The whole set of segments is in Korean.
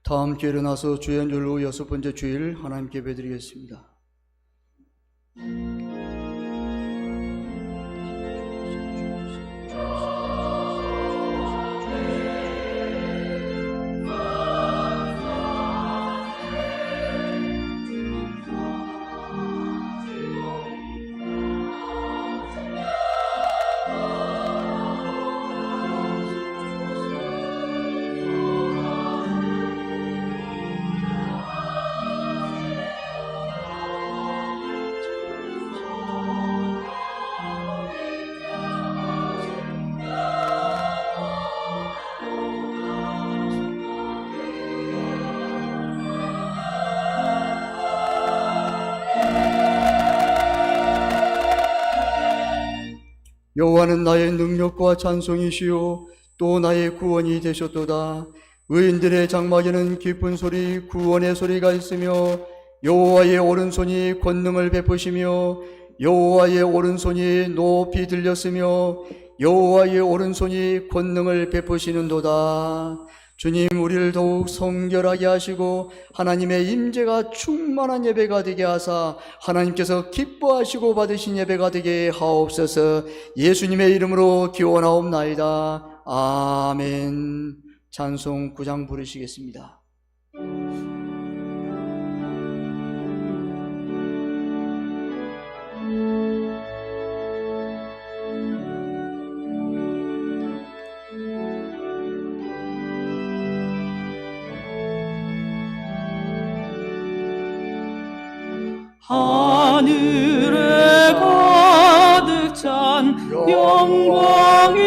다 함께 일어나서 주의 연절로 6번째 주일 하나님께 예배드리겠습니다. 여호와는 나의 능력과 찬송이시요 또 나의 구원이 되셨도다. 의인들의 장막에는 기쁜 소리, 구원의 소리가 있으며 여호와의 오른손이 권능을 베푸시며 여호와의 오른손이 높이 들렸으며 여호와의 오른손이 권능을 베푸시는도다. 주님, 우리를 더욱 성결하게 하시고 하나님의 임재가 충만한 예배가 되게 하사 하나님께서 기뻐하시고 받으신 예배가 되게 하옵소서. 예수님의 이름으로 기원하옵나이다. 아멘. 찬송 9장 부르시겠습니다. 하늘에 가득 찬 영광이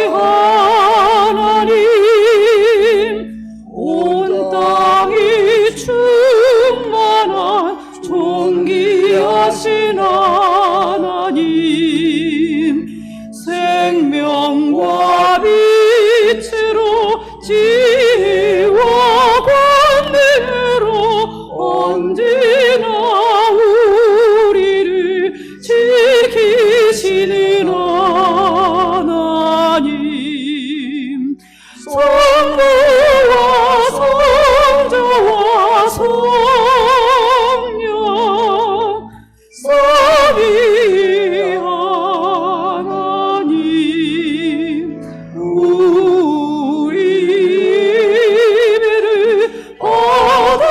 하나님, 온 땅이 충만한 존귀하신 하나님, 생명과 빛으로 지혜와 권능으로 언제나 지키시는 하나님, 성부와 성자와 성령 삼위 하나님, 우리 예배를 받아주시옵소서.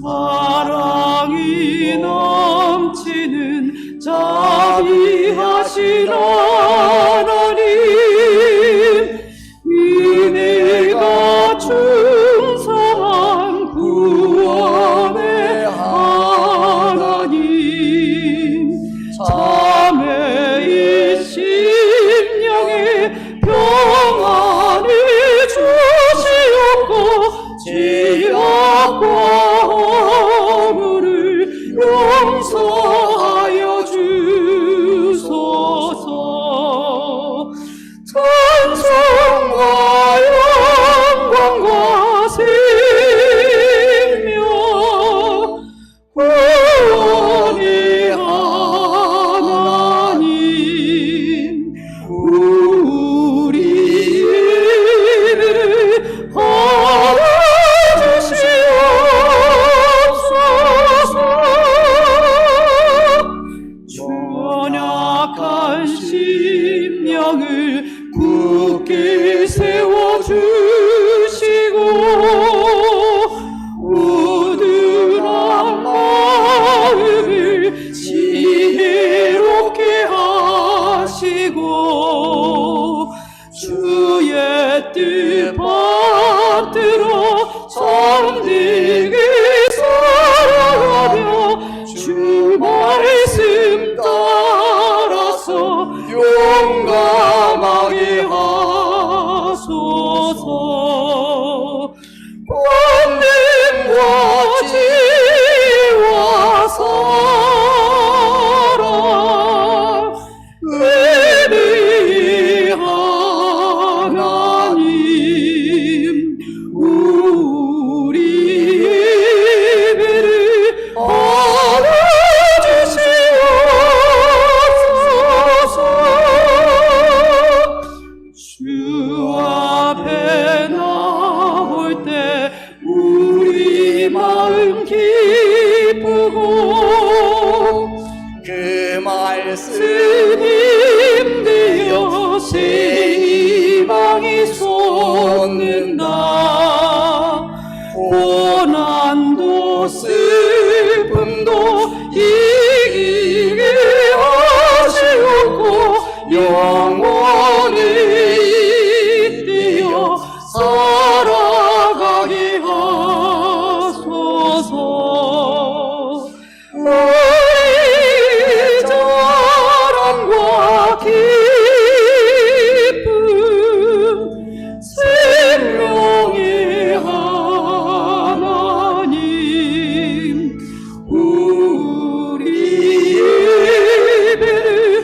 사랑이 넘치는 자비하신 하나님, 은혜가 충성한 구원의 하나님, 자매의 심령에 평안을 주시옵고 지약과 용서하여 주소서. 찬송과 영광과 생명 구원의 하나님, 우리 예배를 받아주시옵소서. 연약한 심령을 굳게 세워주시고 우둔한 마음을 지혜롭게 하시고 주의 뜻 받들어 참되게 살아가며 주 말씀 따라서 용감하게 하소서. 권능과 지혜와 사랑 은혜의 하나님, 우리 예배를 받아주시옵소서. 영원히 뛰어 살아가게 하소서. 우리 자랑과 기쁨 생명의 하나님, 우리 예배를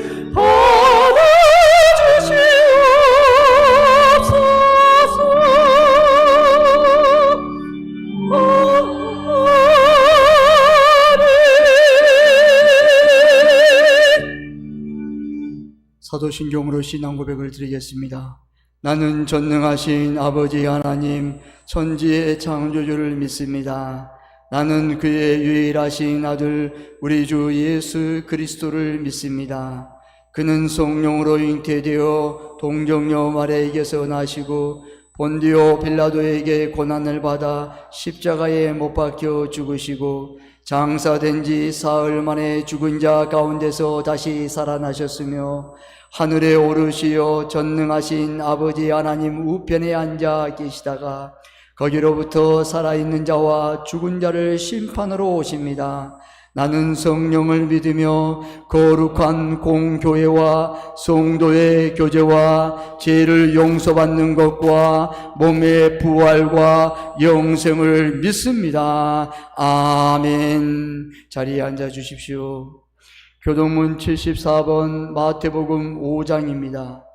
사도신경으로 신앙 고백을 드리겠습니다. 나는 전능하신 아버지 하나님 천지의 창조주를 믿습니다. 나는 그의 유일하신 아들 우리 주 예수 그리스도를 믿습니다. 그는 성령으로 잉태되어 동정녀 마리아에게서 나시고 본디오 빌라도에게 고난을 받아 십자가에 못 박혀 죽으시고 장사된 지 사흘 만에 죽은 자 가운데서 다시 살아나셨으며 하늘에 오르시어 전능하신 아버지 하나님 우편에 앉아 계시다가 거기로부터 살아있는 자와 죽은 자를 심판으로 오십니다. 나는 성령을 믿으며 거룩한 공교회와 성도의 교제와 죄를 용서받는 것과 몸의 부활과 영생을 믿습니다. 아멘. 자리에 앉아 주십시오. 교동문 74번 마태복음 5장입니다.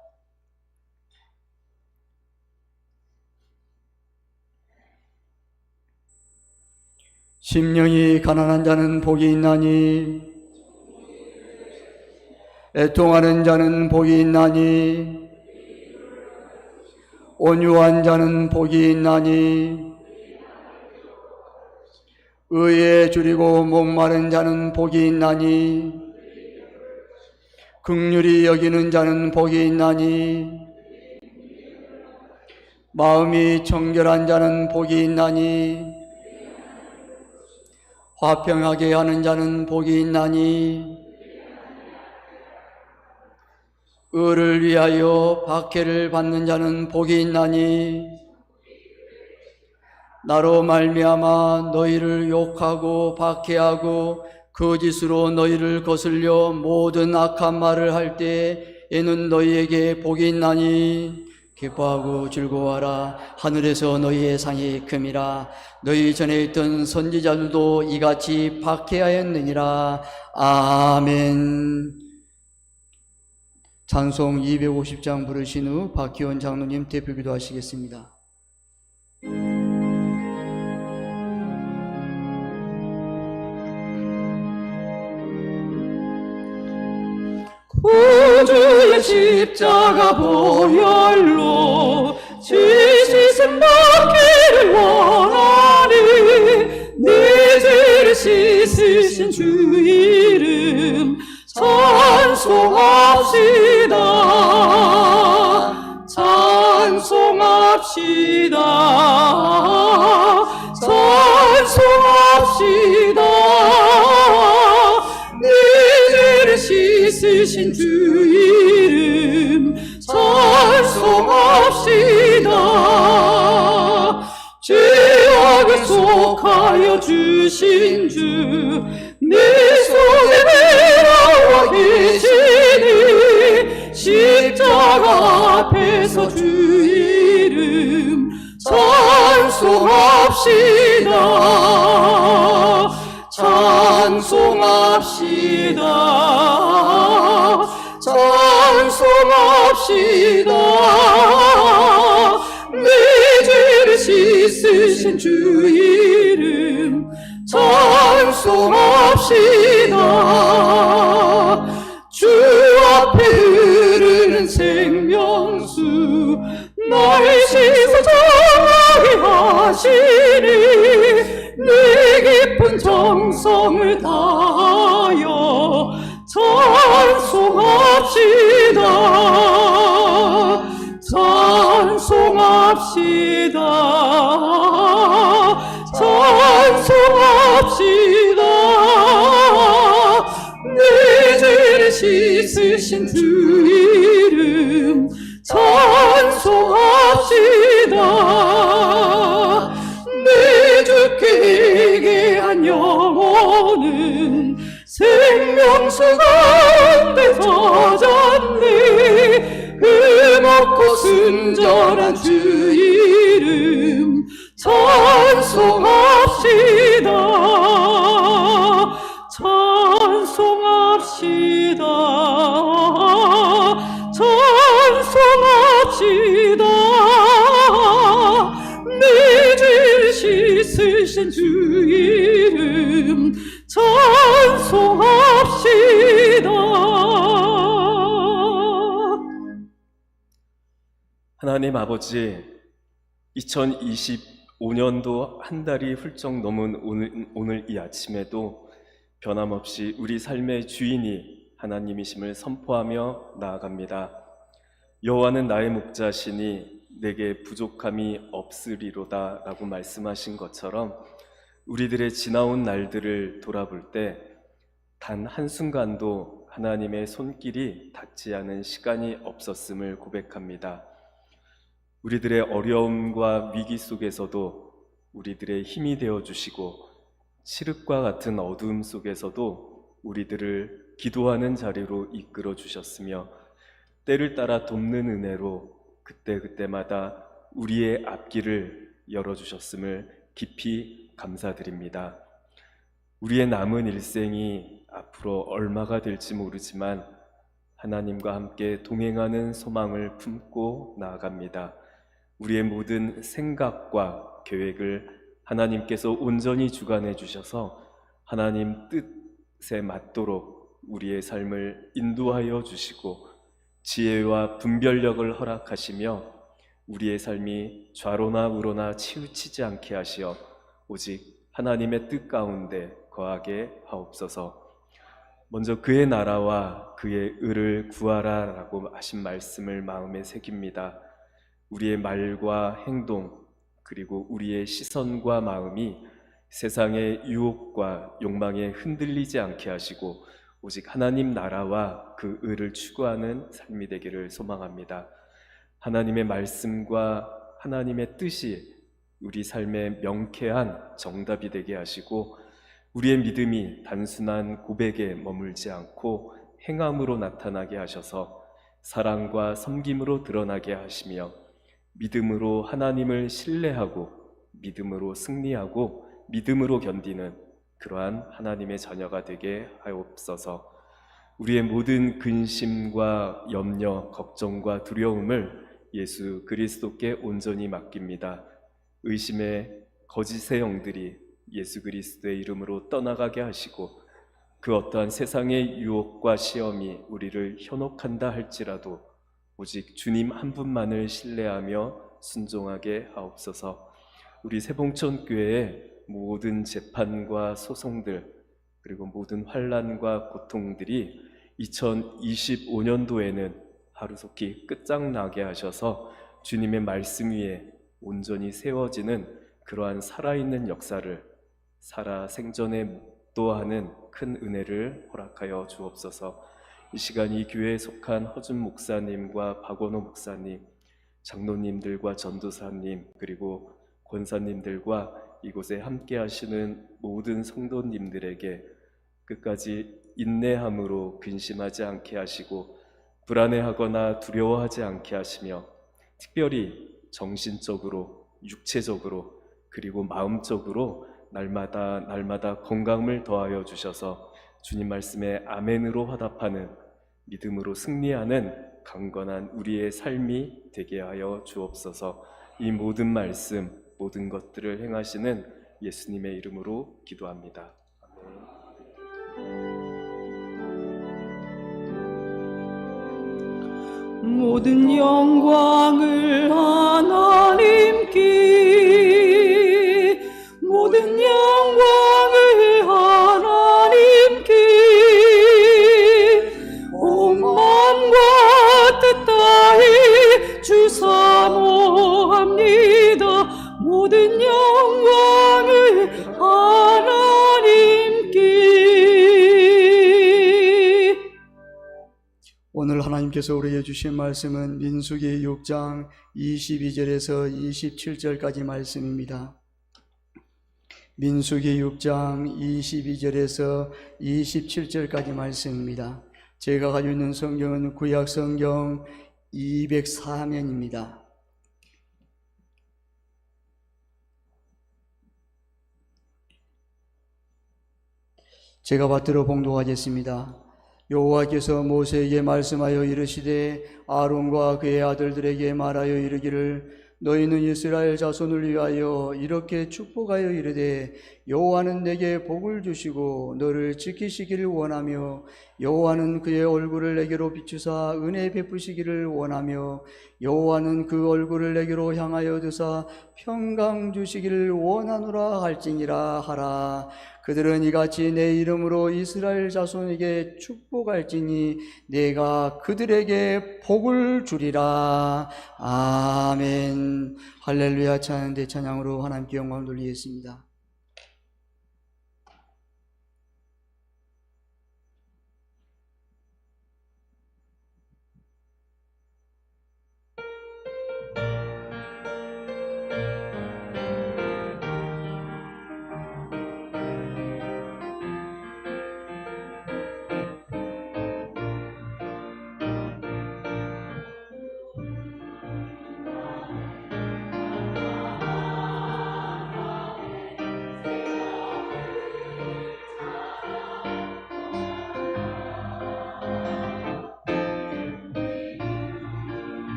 심령이 가난한 자는 복이 있나니 애통하는 자는 복이 있나니 온유한 자는 복이 있나니 의에 줄이고 목마른 자는 복이 있나니 긍휼히 여기는 자는 복이 있나니 마음이 청결한 자는 복이 있나니 화평하게 하는 자는 복이 있나니 의를 위하여 박해를 받는 자는 복이 있나니 나로 말미암아 너희를 욕하고 박해하고 거짓으로 너희를 거슬려 모든 악한 말을 할 때에는 너희에게 복이 있나니 기뻐하고 즐거워하라. 하늘에서 너희의 상이 큼이라. 너희 전에 있던 선지자들도 이같이 박해하였느니라. 아멘. 찬송 250장 부르신 후 박기원 장로님 대표기도 하시겠습니다. 구주의 십자가 보혈로 죄 씻음 받기를 원하니 내 죄를 씻으신 주 이름 찬송합시다. 찬송합시다. 찬송합시다. 내 죄를 씻으신 주 이름 찬송합시다. 죄악에 속하여 주신 주 내 속에 내려와 계시니 십자가 앞에서 주 이름 찬송합시다. 찬송합시다. 찬송합시다. 내 죄를 씻으신 주 이름 찬송합시다. 주 앞에 흐르는 생명수 날 씻어 정하게 하시니 내 깊은 정성을 다하여 찬송합시다. 찬송합시다. 찬송합시다. 내 죄를 씻으신 주 높고 순전한 주 이름 찬송합시다. 찬송합시다. 찬송합시다. 내 죄를 씻으신 주 이름 찬송합시다. 하나님 아버지, 2025년도 한 달이 훌쩍 넘은 오늘 이 아침에도 변함없이 우리 삶의 주인이 하나님이심을 선포하며 나아갑니다. 여호와는 나의 목자시니 내게 부족함이 없으리로다 라고 말씀하신 것처럼 우리들의 지나온 날들을 돌아볼 때 단 한순간도 하나님의 손길이 닿지 않은 시간이 없었음을 고백합니다. 우리들의 어려움과 위기 속에서도 우리들의 힘이 되어주시고 칠흑과 같은 어두움 속에서도 우리들을 기도하는 자리로 이끌어 주셨으며 때를 따라 돕는 은혜로 그때그때마다 우리의 앞길을 열어주셨음을 깊이 감사드립니다. 우리의 남은 일생이 앞으로 얼마가 될지 모르지만 하나님과 함께 동행하는 소망을 품고 나아갑니다. 우리의 모든 생각과 계획을 하나님께서 온전히 주관해 주셔서 하나님 뜻에 맞도록 우리의 삶을 인도하여 주시고 지혜와 분별력을 허락하시며 우리의 삶이 좌로나 우로나 치우치지 않게 하시어 오직 하나님의 뜻 가운데 거하게 하옵소서. 먼저 그의 나라와 그의 의를 구하라 라고 하신 말씀을 마음에 새깁니다. 우리의 말과 행동 그리고 우리의 시선과 마음이 세상의 유혹과 욕망에 흔들리지 않게 하시고 오직 하나님 나라와 그 의를 추구하는 삶이 되기를 소망합니다. 하나님의 말씀과 하나님의 뜻이 우리 삶의 명쾌한 정답이 되게 하시고 우리의 믿음이 단순한 고백에 머물지 않고 행함으로 나타나게 하셔서 사랑과 섬김으로 드러나게 하시며 믿음으로 하나님을 신뢰하고 믿음으로 승리하고 믿음으로 견디는 그러한 하나님의 자녀가 되게 하옵소서. 우리의 모든 근심과 염려, 걱정과 두려움을 예수 그리스도께 온전히 맡깁니다. 의심의 거짓의 영들이 예수 그리스도의 이름으로 떠나가게 하시고 그 어떠한 세상의 유혹과 시험이 우리를 현혹한다 할지라도 오직 주님 한 분만을 신뢰하며 순종하게 하옵소서. 우리 새봉천교회의 모든 재판과 소송들 그리고 모든 환난과 고통들이 2025년도에는 하루속히 끝장나게 하셔서 주님의 말씀 위에 온전히 세워지는 그러한 살아있는 역사를 살아 생전에 묵도하는 큰 은혜를 허락하여 주옵소서. 이 시간 이 교회에 속한 허준 목사님과 박원호 목사님, 장로님들과 전도사님 그리고 권사님들과 이곳에 함께 하시는 모든 성도님들에게 끝까지 인내함으로 근심하지 않게 하시고 불안해하거나 두려워하지 않게 하시며 특별히 정신적으로, 육체적으로 그리고 마음적으로 날마다 건강을 더하여 주셔서 주님 말씀에 아멘으로 화답하는 믿음으로 승리하는 강건한 우리의 삶이 되게 하여 주옵소서. 이 모든 말씀, 모든 것들을 행하시는 예수님의 이름으로 기도합니다. 모든 영광을 하나님께 모든 영광을 하나님께 온 마음과 뜻 다해 주 사모합니다. 모든 영광을 하나님께. 오늘 하나님께서 우리에게 주신 말씀은 민수기 6장 22절에서 27절까지 말씀입니다. 민수기 6장 22절에서 27절까지 말씀입니다. 제가 가지고 있는 성경은 구약 성경 204면입니다. 제가 받들어 봉독하겠습니다. 여호와께서 모세에게 말씀하여 이르시되 아론과 그의 아들들에게 말하여 이르기를 너희는 이스라엘 자손을 위하여 이렇게 축복하여 이르되 여호와는 내게 복을 주시고 너를 지키시기를 원하며 여호와는 그의 얼굴을 내게로 비추사 은혜 베푸시기를 원하며 여호와는 그 얼굴을 내게로 향하여 드사 평강 주시기를 원하노라 할지니라 하라. 그들은 이같이 내 이름으로 이스라엘 자손에게 축복할지니 내가 그들에게 복을 주리라. 아멘. 할렐루야. 찬양 대찬양으로 하나님께 영광을 돌리겠습니다.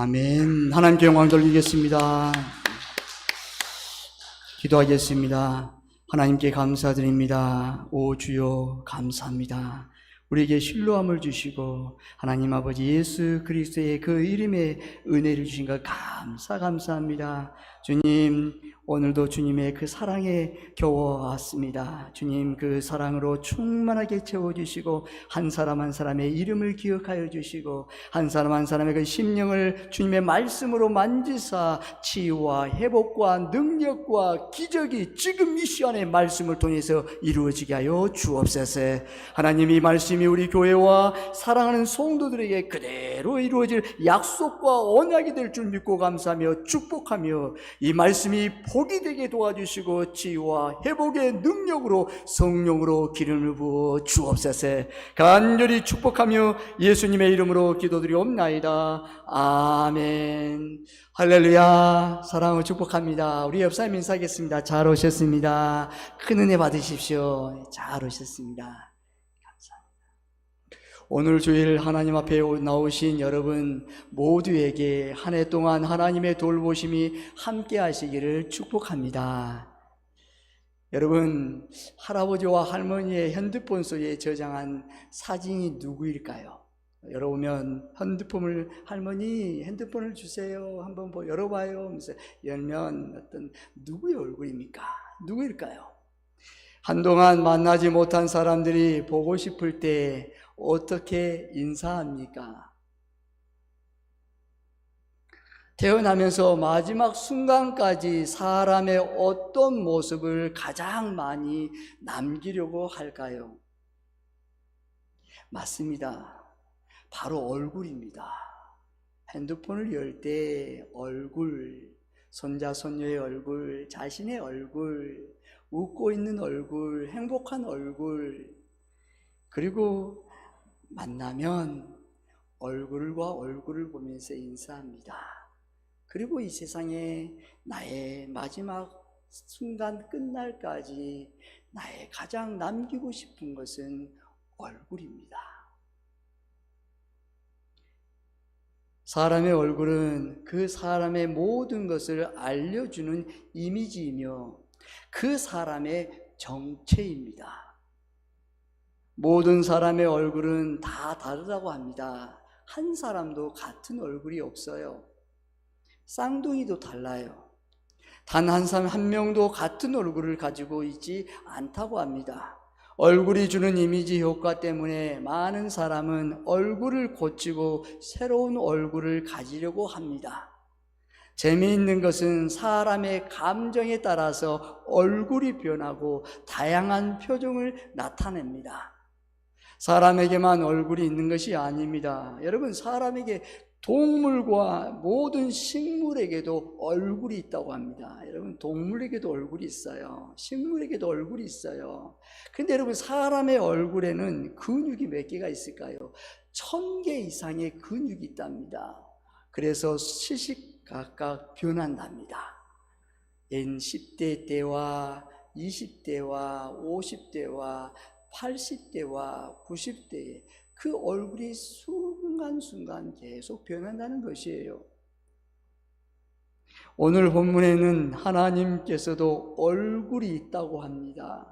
아멘. 하나님께 영광 돌리겠습니다. 기도하겠습니다. 하나님께 감사드립니다. 오 주여 감사합니다. 우리에게 신뢰함을 주시고 하나님 아버지 예수 그리스도의 그 이름에 은혜를 주신 것 감사합니다. 주님, 오늘도 주님의 그 사랑에 겨워왔습니다. 주님, 그 사랑으로 충만하게 채워주시고 한 사람 한 사람의 이름을 기억하여 주시고 한 사람 한 사람의 그 심령을 주님의 말씀으로 만지사 치유와 회복과 능력과 기적이 지금 이 시간의 말씀을 통해서 이루어지게 하여 주옵소서. 하나님, 이 말씀이 우리 교회와 사랑하는 성도들에게 그대로 이루어질 약속과 언약이 될 줄 믿고 감사하며 축복하며 이 말씀이 복이 되게 도와주시고 치유와 회복의 능력으로 성령으로 기름을 부어 주옵소서. 간절히 축복하며 예수님의 이름으로 기도드리옵나이다. 아멘. 할렐루야. 사랑을 축복합니다. 우리 옆사람 인사하겠습니다. 잘 오셨습니다. 큰 은혜 받으십시오. 잘 오셨습니다. 오늘 주일 하나님 앞에 나오신 여러분 모두에게 한 해 동안 하나님의 돌보심이 함께 하시기를 축복합니다. 여러분, 할아버지와 할머니의 핸드폰 속에 저장한 사진이 누구일까요? 열어보면 핸드폰을, 할머니 핸드폰을 주세요, 한번 열어봐요 하면서 열면 어떤 누구의 얼굴입니까? 누구일까요? 한동안 만나지 못한 사람들이 보고 싶을 때 어떻게 인사합니까? 태어나면서 마지막 순간까지 사람의 어떤 모습을 가장 많이 남기려고 할까요? 맞습니다. 바로 얼굴입니다. 핸드폰을 열 때 얼굴, 손자, 손녀의 얼굴, 자신의 얼굴, 웃고 있는 얼굴, 행복한 얼굴, 그리고 만나면 얼굴과 얼굴을 보면서 인사합니다. 그리고 이 세상에 나의 마지막 순간 끝날까지 나의 가장 남기고 싶은 것은 얼굴입니다. 사람의 얼굴은 그 사람의 모든 것을 알려주는 이미지이며 그 사람의 정체입니다. 모든 사람의 얼굴은 다 다르다고 합니다. 한 사람도 같은 얼굴이 없어요. 쌍둥이도 달라요. 단 한 사람 한 명도 같은 얼굴을 가지고 있지 않다고 합니다. 얼굴이 주는 이미지 효과 때문에 많은 사람은 얼굴을 고치고 새로운 얼굴을 가지려고 합니다. 재미있는 것은 사람의 감정에 따라서 얼굴이 변하고 다양한 표정을 나타냅니다. 사람에게만 얼굴이 있는 것이 아닙니다. 여러분, 사람에게 동물과 모든 식물에게도 얼굴이 있다고 합니다. 여러분, 동물에게도 얼굴이 있어요. 식물에게도 얼굴이 있어요. 근데 여러분, 사람의 얼굴에는 근육이 몇 개가 있을까요? 1000개 이상의 근육이 있답니다. 그래서 시시각각 변한답니다. 10대 때와 20대와 50대와 80대와 90대 그 얼굴이 순간순간 계속 변한다는 것이에요. 오늘 본문에는 하나님께서도 얼굴이 있다고 합니다.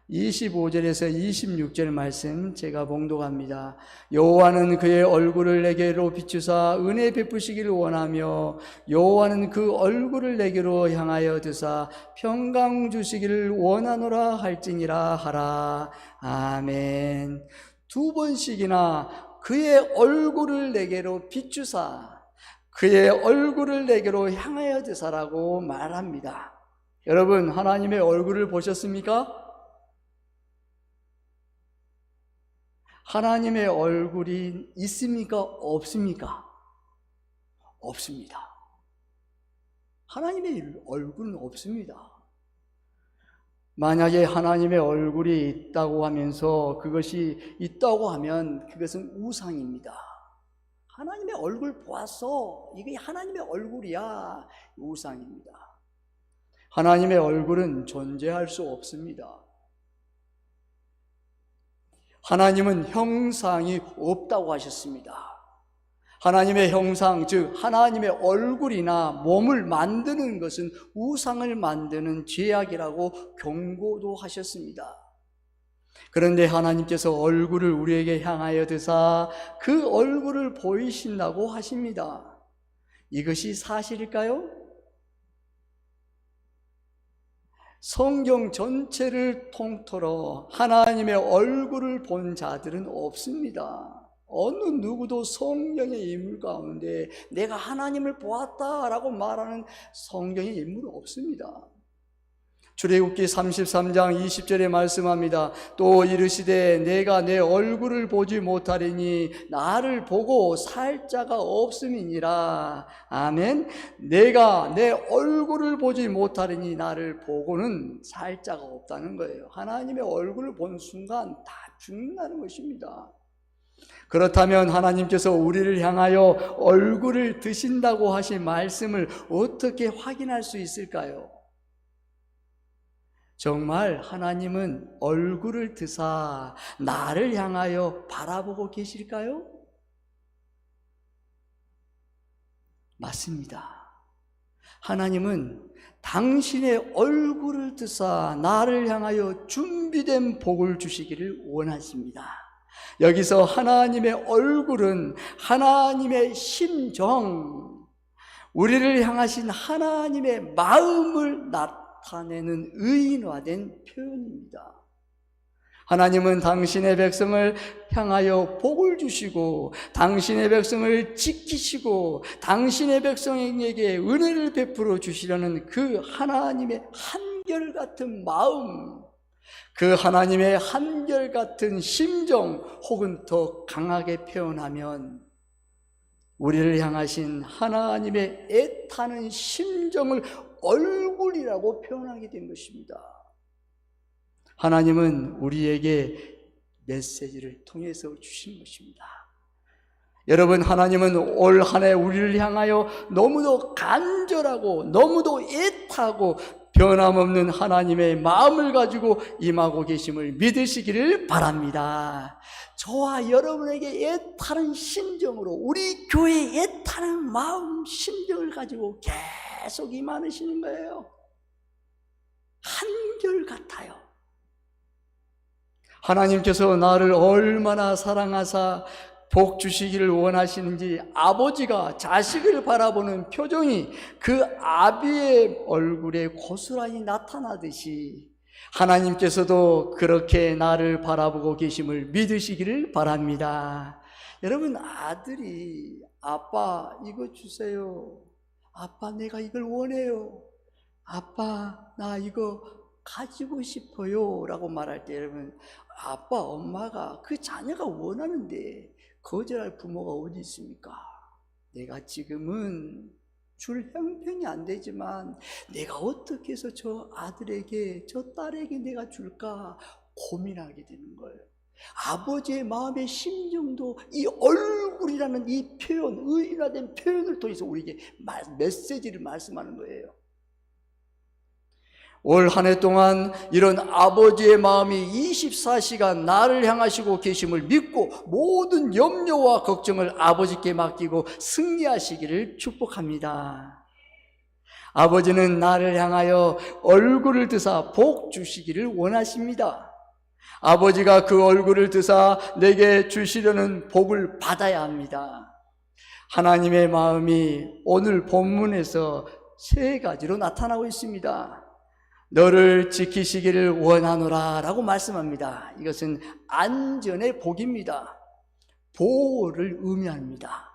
25절에서 26절 말씀 제가 봉독합니다. 여호와는 그의 얼굴을 내게로 비추사 은혜 베푸시기를 원하며 여호와는 그 얼굴을 내게로 향하여 드사 평강 주시기를 원하노라 할지니라 하라. 아멘. 2번씩이나 그의 얼굴을 내게로 비추사 그의 얼굴을 내게로 향하여 드사라고 말합니다. 여러분, 하나님의 얼굴을 보셨습니까? 하나님의 얼굴이 있습니까? 없습니까? 없습니다. 하나님의 얼굴은 없습니다. 만약에 하나님의 얼굴이 있다고 하면서 그것이 있다고 하면 그것은 우상입니다. 하나님의 얼굴 보았어, 이게 하나님의 얼굴이야, 우상입니다. 하나님의 얼굴은 존재할 수 없습니다. 하나님은 형상이 없다고 하셨습니다. 하나님의 형상, 즉 하나님의 얼굴이나 몸을 만드는 것은 우상을 만드는 죄악이라고 경고도 하셨습니다. 그런데 하나님께서 얼굴을 우리에게 향하여 드사 그 얼굴을 보이신다고 하십니다. 이것이 사실일까요? 성경 전체를 통틀어 하나님의 얼굴을 본 자들은 없습니다. 어느 누구도 성경의 인물 가운데 내가 하나님을 보았다라고 말하는 성경의 인물은 없습니다. 출애굽기 33장 20절에 말씀합니다. 또 이르시되 내가 내 얼굴을 보지 못하리니 나를 보고 살 자가 없음이니라. 아멘. 내가 내 얼굴을 보지 못하리니 나를 보고는 살 자가 없다는 거예요. 하나님의 얼굴을 본 순간 다 죽는다는 것입니다. 그렇다면 하나님께서 우리를 향하여 얼굴을 드신다고 하신 말씀을 어떻게 확인할 수 있을까요? 정말 하나님은 얼굴을 드사 나를 향하여 바라보고 계실까요? 맞습니다. 하나님은 당신의 얼굴을 드사 나를 향하여 준비된 복을 주시기를 원하십니다. 여기서 하나님의 얼굴은 하나님의 심정, 우리를 향하신 하나님의 마음을 나타내는 의인화된 표현입니다. 하나님은 당신의 백성을 향하여 복을 주시고 당신의 백성을 지키시고 당신의 백성에게 은혜를 베풀어 주시려는 그 하나님의 한결같은 마음, 그 하나님의 한결같은 심정, 혹은 더 강하게 표현하면 우리를 향하신 하나님의 애타는 심정을 얼굴이라고 표현하게 된 것입니다. 하나님은 우리에게 메시지를 통해서 주신 것입니다. 여러분, 하나님은 올 한 해 우리를 향하여 너무도 간절하고 너무도 애타고 변함없는 하나님의 마음을 가지고 임하고 계심을 믿으시기를 바랍니다. 저와 여러분에게 애타는 심정으로, 우리 교회에 애타는 마음, 심정을 가지고 계속 임하시는 거예요. 한결같아요. 하나님께서 나를 얼마나 사랑하사 복 주시기를 원하시는지 아버지가 자식을 바라보는 표정이 그 아비의 얼굴에 고스란히 나타나듯이 하나님께서도 그렇게 나를 바라보고 계심을 믿으시기를 바랍니다. 여러분, 아들이 아빠 이거 주세요, 아빠 내가 이걸 원해요, 아빠 나 이거 가지고 싶어요 라고 말할 때, 여러분, 아빠 엄마가 그 자녀가 원하는데 거절할 부모가 어디 있습니까? 내가 지금은 줄 형편이 안 되지만 내가 어떻게 해서 저 아들에게, 저 딸에게 내가 줄까 고민하게 되는 거예요. 아버지의 마음의 심정도 이 얼굴이라는 이 표현, 의인화된 표현을 통해서 우리에게 메시지를 말씀하는 거예요. 올 한 해 동안 이런 아버지의 마음이 24시간 나를 향하시고 계심을 믿고 모든 염려와 걱정을 아버지께 맡기고 승리하시기를 축복합니다. 아버지는 나를 향하여 얼굴을 드사 복 주시기를 원하십니다. 아버지가 그 얼굴을 드사 내게 주시려는 복을 받아야 합니다. 하나님의 마음이 오늘 본문에서 세 가지로 나타나고 있습니다. 너를 지키시기를 원하노라 라고 말씀합니다. 이것은 안전의 복입니다. 보호를 의미합니다.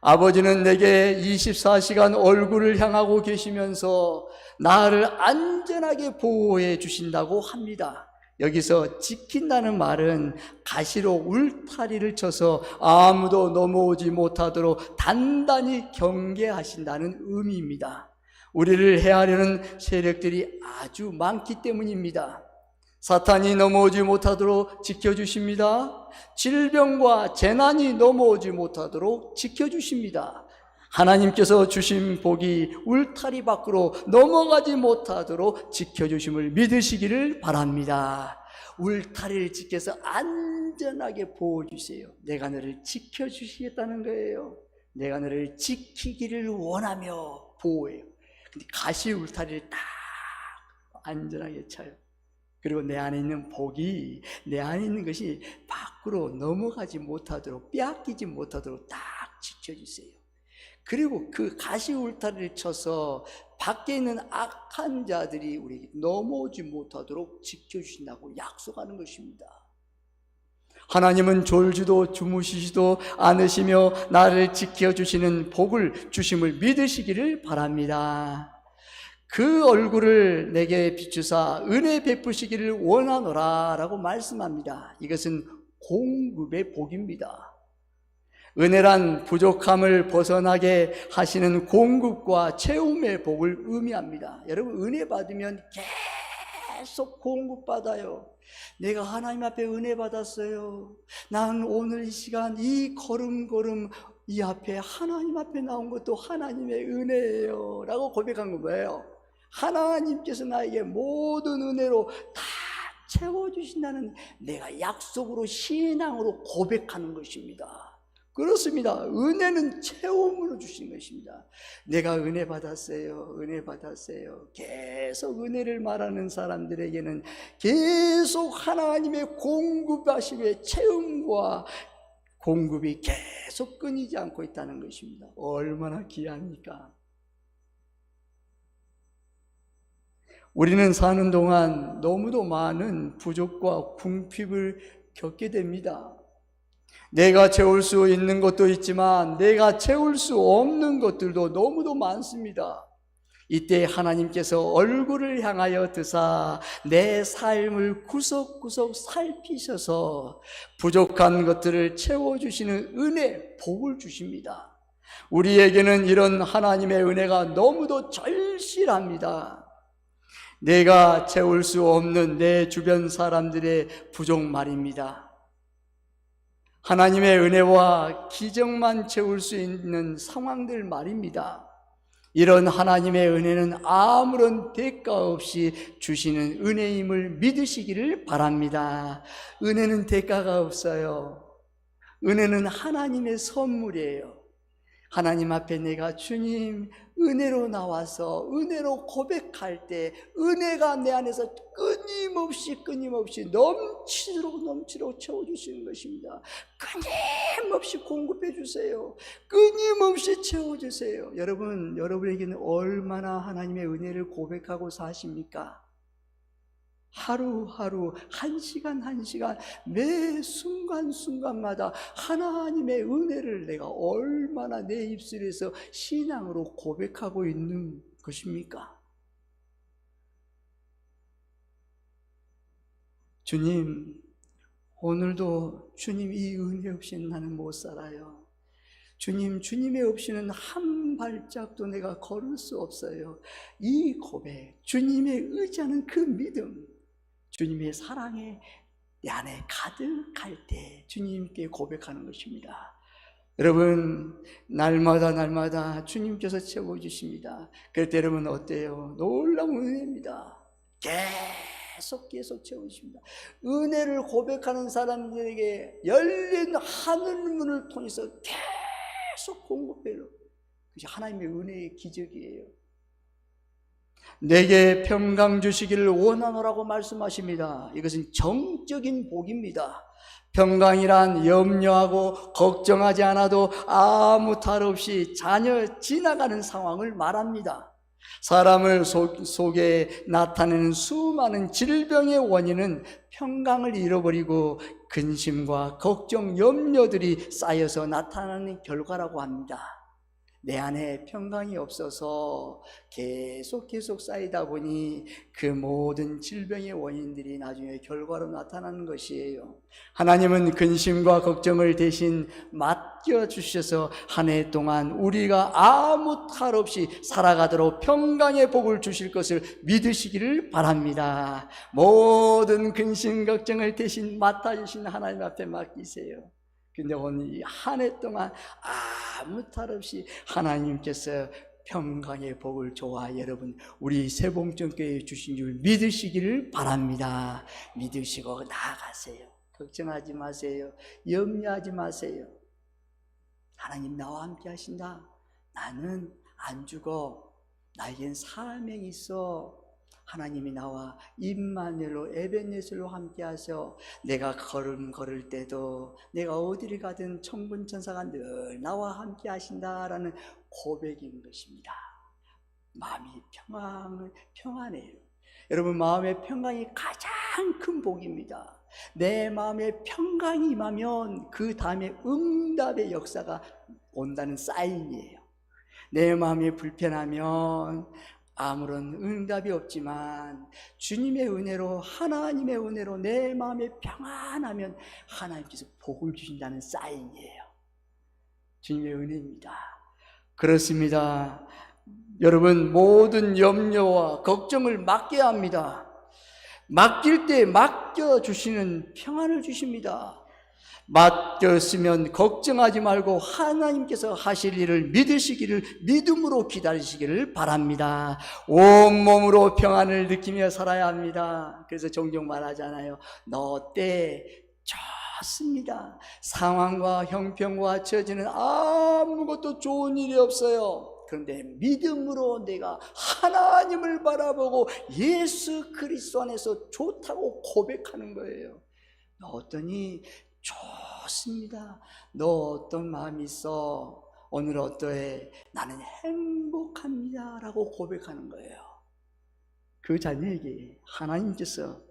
아버지는 내게 24시간 얼굴을 향하고 계시면서 나를 안전하게 보호해 주신다고 합니다. 여기서 지킨다는 말은 가시로 울타리를 쳐서 아무도 넘어오지 못하도록 단단히 경계하신다는 의미입니다. 우리를 해하려는 세력들이 아주 많기 때문입니다. 사탄이 넘어오지 못하도록 지켜주십니다. 질병과 재난이 넘어오지 못하도록 지켜주십니다. 하나님께서 주신 복이 울타리 밖으로 넘어가지 못하도록 지켜주심을 믿으시기를 바랍니다. 울타리를 지켜서 안전하게 보호주세요. 내가 너를 지켜주시겠다는 거예요. 내가 너를 지키기를 원하며 보호해요. 근데 가시 울타리를 딱 안전하게 쳐요. 그리고 내 안에 있는 복이, 내 안에 있는 것이 밖으로 넘어가지 못하도록, 빼앗기지 못하도록 딱 지켜주세요. 그리고 그 가시 울타리를 쳐서 밖에 있는 악한 자들이 우리에게 넘어오지 못하도록 지켜주신다고 약속하는 것입니다. 하나님은 졸지도 주무시지도 않으시며 나를 지켜주시는 복을 주심을 믿으시기를 바랍니다. 그 얼굴을 내게 비추사 은혜 베푸시기를 원하노라 라고 말씀합니다. 이것은 공급의 복입니다. 은혜란 부족함을 벗어나게 하시는 공급과 채움의 복을 의미합니다. 여러분, 은혜 받으면 계속 공급받아요. 내가 하나님 앞에 은혜 받았어요. 난 오늘 이 시간 이 걸음걸음 이 앞에 하나님 앞에 나온 것도 하나님의 은혜예요 라고 고백한 거예요. 하나님께서 나에게 모든 은혜로 다 채워주신다는 내가 약속으로, 신앙으로 고백하는 것입니다. 그렇습니다. 은혜는 체험으로 주시는 것입니다. 내가 은혜 받았어요. 은혜 받았어요. 계속 은혜를 말하는 사람들에게는 계속 하나님의 공급하심의 체험과 공급이 계속 끊이지 않고 있다는 것입니다. 얼마나 귀합니까? 우리는 사는 동안 너무도 많은 부족과 궁핍을 겪게 됩니다. 내가 채울 수 있는 것도 있지만 내가 채울 수 없는 것들도 너무도 많습니다. 이때 하나님께서 얼굴을 향하여 드사 내 삶을 구석구석 살피셔서 부족한 것들을 채워주시는 은혜, 복을 주십니다. 우리에게는 이런 하나님의 은혜가 너무도 절실합니다. 내가 채울 수 없는 내 주변 사람들의 부족 말입니다. 하나님의 은혜와 기적만 채울 수 있는 상황들 말입니다. 이런 하나님의 은혜는 아무런 대가 없이 주시는 은혜임을 믿으시기를 바랍니다. 은혜는 대가가 없어요. 은혜는 하나님의 선물이에요. 하나님 앞에 내가 주님 은혜로 나와서 은혜로 고백할 때 은혜가 내 안에서 끊임없이 넘치도록 채워주시는 것입니다. 끊임없이 공급해 주세요. 끊임없이 채워주세요. 여러분, 여러분에게는 얼마나 하나님의 은혜를 고백하고 사십니까? 하루하루, 한 시간 매 순간순간마다 하나님의 은혜를 내가 얼마나 내 입술에서 신앙으로 고백하고 있는 것입니까? 주님, 오늘도 주님 이 은혜 없이는 나는 못 살아요. 주님, 주님의 없이는 한 발짝도 내가 걸을 수 없어요. 이 고백, 주님의 의지하는 그 믿음, 주님의 사랑에 내 안에 가득할 때 주님께 고백하는 것입니다. 여러분, 날마다 주님께서 채워주십니다. 그럴 때 여러분 어때요? 놀라운 은혜입니다. 계속 채워주십니다. 은혜를 고백하는 사람들에게 열린 하늘문을 통해서 계속 공급해요. 그것이 하나님의 은혜의 기적이에요. 내게 평강 주시기를 원하노라고 말씀하십니다. 이것은 정적인 복입니다. 평강이란 염려하고 걱정하지 않아도 아무 탈 없이 자녀 지나가는 상황을 말합니다. 사람을 속에 나타내는 수많은 질병의 원인은 평강을 잃어버리고 근심과 걱정, 염려들이 쌓여서 나타나는 결과라고 합니다. 내 안에 평강이 없어서 계속 쌓이다 보니 그 모든 질병의 원인들이 나중에 결과로 나타나는 것이에요. 하나님은 근심과 걱정을 대신 맡겨주셔서 한 해 동안 우리가 아무 탈 없이 살아가도록 평강의 복을 주실 것을 믿으시기를 바랍니다. 모든 근심, 걱정을 대신 맡아주신 하나님 앞에 맡기세요. 근데 오늘 한 해 동안 아무 탈 없이 하나님께서 평강의 복을 좋아 여러분 우리 세봉정교회에 주신 줄 믿으시기를 바랍니다. 믿으시고 나아가세요. 걱정하지 마세요. 염려하지 마세요. 하나님 나와 함께 하신다. 나는 안 죽어. 나에겐 사명이 있어. 하나님이 나와 임마누엘로 에베네셀로 함께하셔 내가 걸음 걸을 때도 내가 어디를 가든 천군 천사가 늘 나와 함께하신다라는 고백인 것입니다. 마음이 평안해요. 여러분, 마음의 평강이 가장 큰 복입니다. 내 마음에 평강이 임하면 그 다음에 응답의 역사가 온다는 사인이에요. 내 마음이 불편하면 아무런 응답이 없지만 주님의 은혜로, 하나님의 은혜로 내 마음에 평안하면 하나님께서 복을 주신다는 사인이에요. 주님의 은혜입니다. 그렇습니다. 여러분, 모든 염려와 걱정을 맡겨야 합니다. 맡길 때 맡겨주시는 평안을 주십니다. 맡겼으면 걱정하지 말고 하나님께서 하실 일을 믿으시기를, 믿음으로 기다리시기를 바랍니다. 온몸으로 평안을 느끼며 살아야 합니다. 그래서 종종 말하잖아요. 너 때 좋습니다. 상황과 형편과 처지는 아무것도 좋은 일이 없어요. 그런데 믿음으로 내가 하나님을 바라보고 예수 그리스도 안에서 좋다고 고백하는 거예요. 너 어떠니? 좋습니다. 너 어떤 마음이 있어? 오늘 어떠해? 나는 행복합니다 라고 고백하는 거예요. 그 자녀에게 하나님께서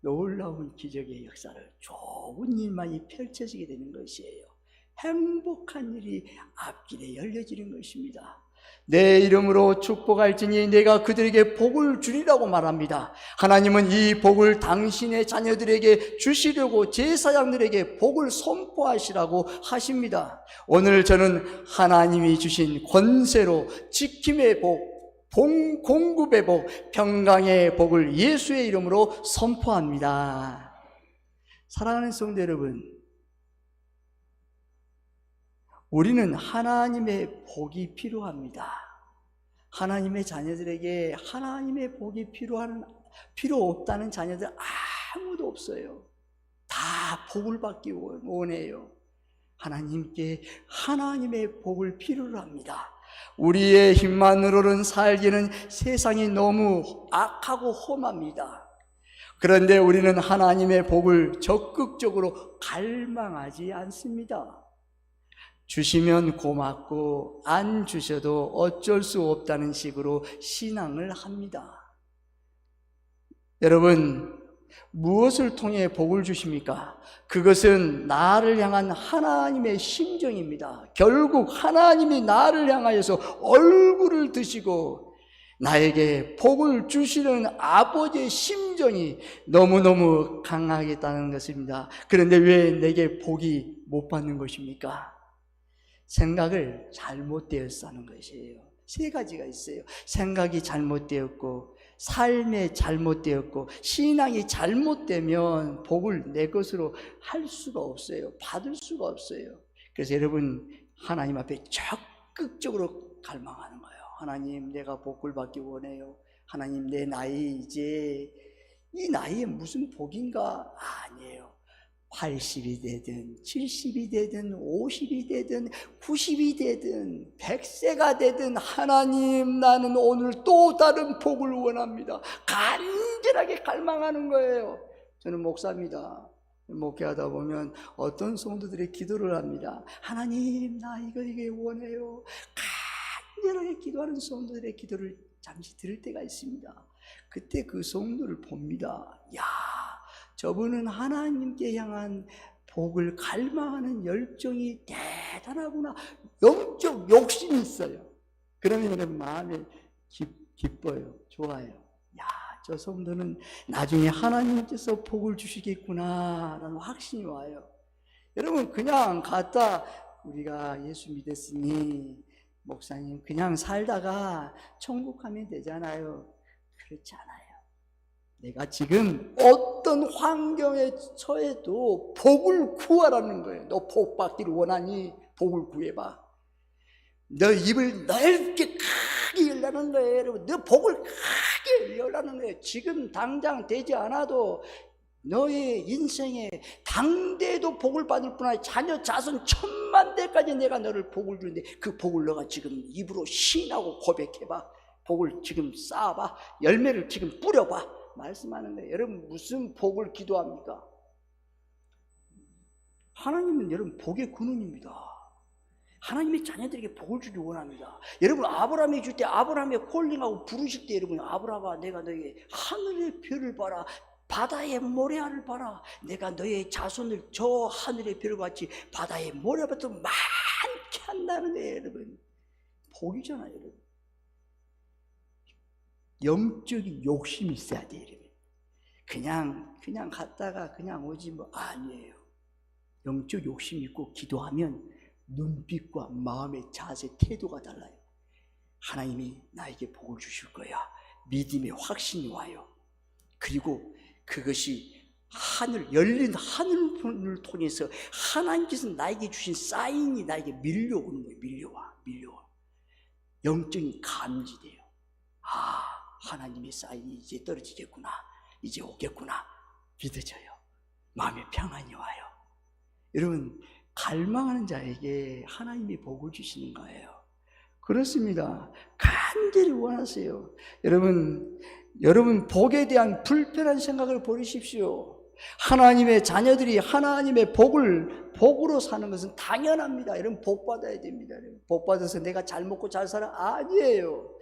놀라운 기적의 역사를, 좋은 일만이 펼쳐지게 되는 것이에요. 행복한 일이 앞길에 열려지는 것입니다. 내 이름으로 축복할지니 내가 그들에게 복을 주리라고 말합니다. 하나님은 이 복을 당신의 자녀들에게 주시려고 제사장들에게 복을 선포하시라고 하십니다. 오늘 저는 하나님이 주신 권세로 지킴의 복, 공급의 복, 평강의 복을 예수의 이름으로 선포합니다. 사랑하는 성도 여러분, 우리는 하나님의 복이 필요합니다. 하나님의 자녀들에게 하나님의 복이 필요 없다는 자녀들 아무도 없어요. 다 복을 받기 원해요. 하나님께 하나님의 복을 필요로 합니다. 우리의 힘만으로는 살기는 세상이 너무 악하고 험합니다. 그런데 우리는 하나님의 복을 적극적으로 갈망하지 않습니다. 주시면 고맙고 안 주셔도 어쩔 수 없다는 식으로 신앙을 합니다. 여러분, 무엇을 통해 복을 주십니까? 그것은 나를 향한 하나님의 심정입니다. 결국 하나님이 나를 향하여서 얼굴을 드시고 나에게 복을 주시는 아버지의 심정이 너무너무 강하겠다는 것입니다. 그런데 왜 내게 복이 못 받는 것입니까? 생각을 잘못되어서 하는 것이에요. 세 가지가 있어요. 생각이 잘못되었고, 삶에 잘못되었고, 신앙이 잘못되면 복을 내 것으로 할 수가 없어요. 받을 수가 없어요. 그래서 여러분, 하나님 앞에 적극적으로 갈망하는 거예요. 하나님, 내가 복을 받기 원해요. 하나님, 내 나이 이제 이 나이에 무슨 복인가? 아니에요. 80이 되든 70이 되든 50이 되든 90이 되든 100세가 되든 하나님, 나는 오늘 또 다른 복을 원합니다. 간절하게 갈망하는 거예요. 저는 목사입니다. 목회하다 보면 어떤 성도들이 기도를 합니다. 하나님, 나 이거 원해요. 간절하게 기도하는 성도들의 기도를 잠시 들을 때가 있습니다. 그때 그 성도를 봅니다. 야, 저분은 하나님께 향한 복을 갈망하는 열정이 대단하구나. 영적 욕심이 있어요. 그러면 마음에 기뻐요. 좋아요. 야, 저 성도는 나중에 하나님께서 복을 주시겠구나 라는 확신이 와요. 여러분, 그냥 갔다 우리가 예수 믿었으니 목사님 그냥 살다가 천국 가면 되잖아요. 그렇지 않아요. 내가 지금 어떤 환경에 처해도 복을 구하라는 거예요. 너 복 받기를 원하니 복을 구해봐. 너 입을 넓게 크게 열라는 거예요. 여러분, 너 복을 크게 열라는 거예요. 지금 당장 되지 않아도 너의 인생에 당대에도 복을 받을 뿐 아니라 자녀 자손 천만 대까지 내가 너를 복을 주는데 그 복을 너가 지금 입으로 시인하고 고백해봐. 복을 지금 쌓아봐. 열매를 지금 뿌려봐. 말씀하는 거예요. 여러분 무슨 복을 기도합니까? 하나님은 여러분 복의 근원입니다. 하나님의 자녀들에게 복을 주기 원합니다. 여러분 아브라함이 줄 때, 아브라함의 콜링하고 부르실 때, 여러분 아브라함아 내가 너에게 하늘의 별을 봐라, 바다의 모래알을 봐라, 내가 너의 자손을 저 하늘의 별과 같이 바다의 모래보다 많게 한다는 거예요. 여러분 복이잖아요. 여러분 영적인 욕심이 있어야 돼요. 여러분 그냥 갔다가 그냥 오지 뭐 아니에요. 영적 욕심이 있고 기도하면 눈빛과 마음의 자세, 태도가 달라요. 하나님이 나에게 복을 주실 거야. 믿음의 확신이 와요. 그리고 그것이 열린 하늘문을 통해서 하나님께서 나에게 주신 사인이 나에게 밀려오는 거예요. 밀려와. 영적인 감지돼요. 아, 하나님의 사인이 이제 떨어지겠구나. 이제 오겠구나. 믿어져요. 마음의 평안이 와요. 여러분 갈망하는 자에게 하나님이 복을 주시는 거예요. 그렇습니다. 간절히 원하세요. 여러분 복에 대한 불편한 생각을 버리십시오. 하나님의 자녀들이 하나님의 복으로 사는 것은 당연합니다. 여러분 복 받아야 됩니다. 복 받아서 내가 잘 먹고 잘 살아? 아니에요.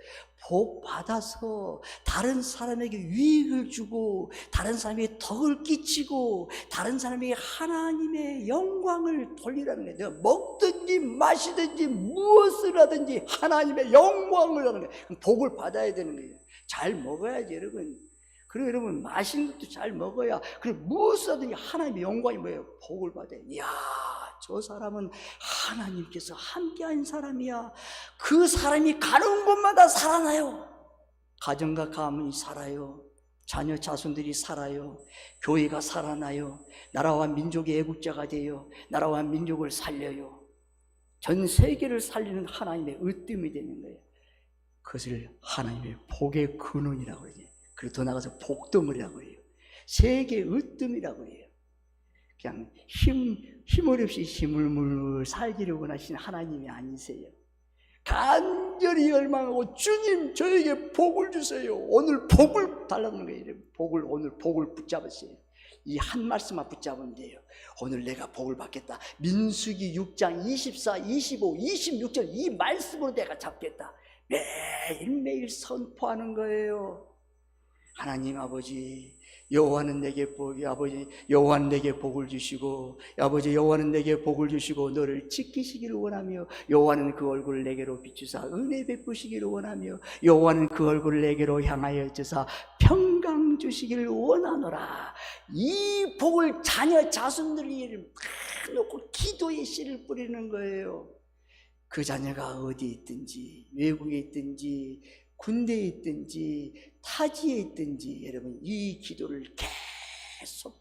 복 받아서 다른 사람에게 유익을 주고 다른 사람에게 덕을 끼치고 다른 사람에게 하나님의 영광을 돌리라는 거예요. 내가 먹든지 마시든지 무엇을 하든지 하나님의 영광을 하는 거예요. 복을 받아야 되는 거예요. 잘 먹어야지 여러분. 그리고 여러분 맛있는 것도 잘 먹어야, 그리고 무엇을 하든지 하나님의 영광이 뭐예요? 복을 받아요. 이야, 저 사람은 하나님께서 함께한 사람이야. 그 사람이 가는 곳마다 살아나요. 가정과 가문이 살아요. 자녀 자손들이 살아요. 교회가 살아나요. 나라와 민족의 애국자가 돼요. 나라와 민족을 살려요. 전 세계를 살리는 하나님의 으뜸이 되는 거예요. 그것을 하나님의 복의 근원이라고 해요. 그리고 더 나가서 복덩어리라고 해요. 세계 으뜸이라고 해요. 그냥 힘을 없이 힘을 살기를 원하시는 하나님이 아니세요. 간절히 열망하고 주님 저에게 복을 주세요. 오늘 복을 달라는 거예요. 오늘 복을 붙잡으세요. 이 한 말씀만 붙잡으면 돼요. 오늘 내가 복을 받겠다. 민수기 6장 24, 25, 26절 이 말씀으로 내가 잡겠다. 매일매일 선포하는 거예요. 하나님 아버지, 여호와는 내게 여호와는 내게 복을 주시고, 아버지 여호와는 내게 복을 주시고 너를 지키시기를 원하며, 여호와는 그 얼굴을 내게로 비추사 은혜 베푸시기를 원하며, 여호와는 그 얼굴을 내게로 향하여 주사 평강 주시기를 원하노라. 이 복을 자녀 자손들이 막 놓고 기도의 씨를 뿌리는 거예요. 그 자녀가 어디 있든지, 외국에 있든지, 군대에 있든지, 타지에 있든지, 여러분 이 기도를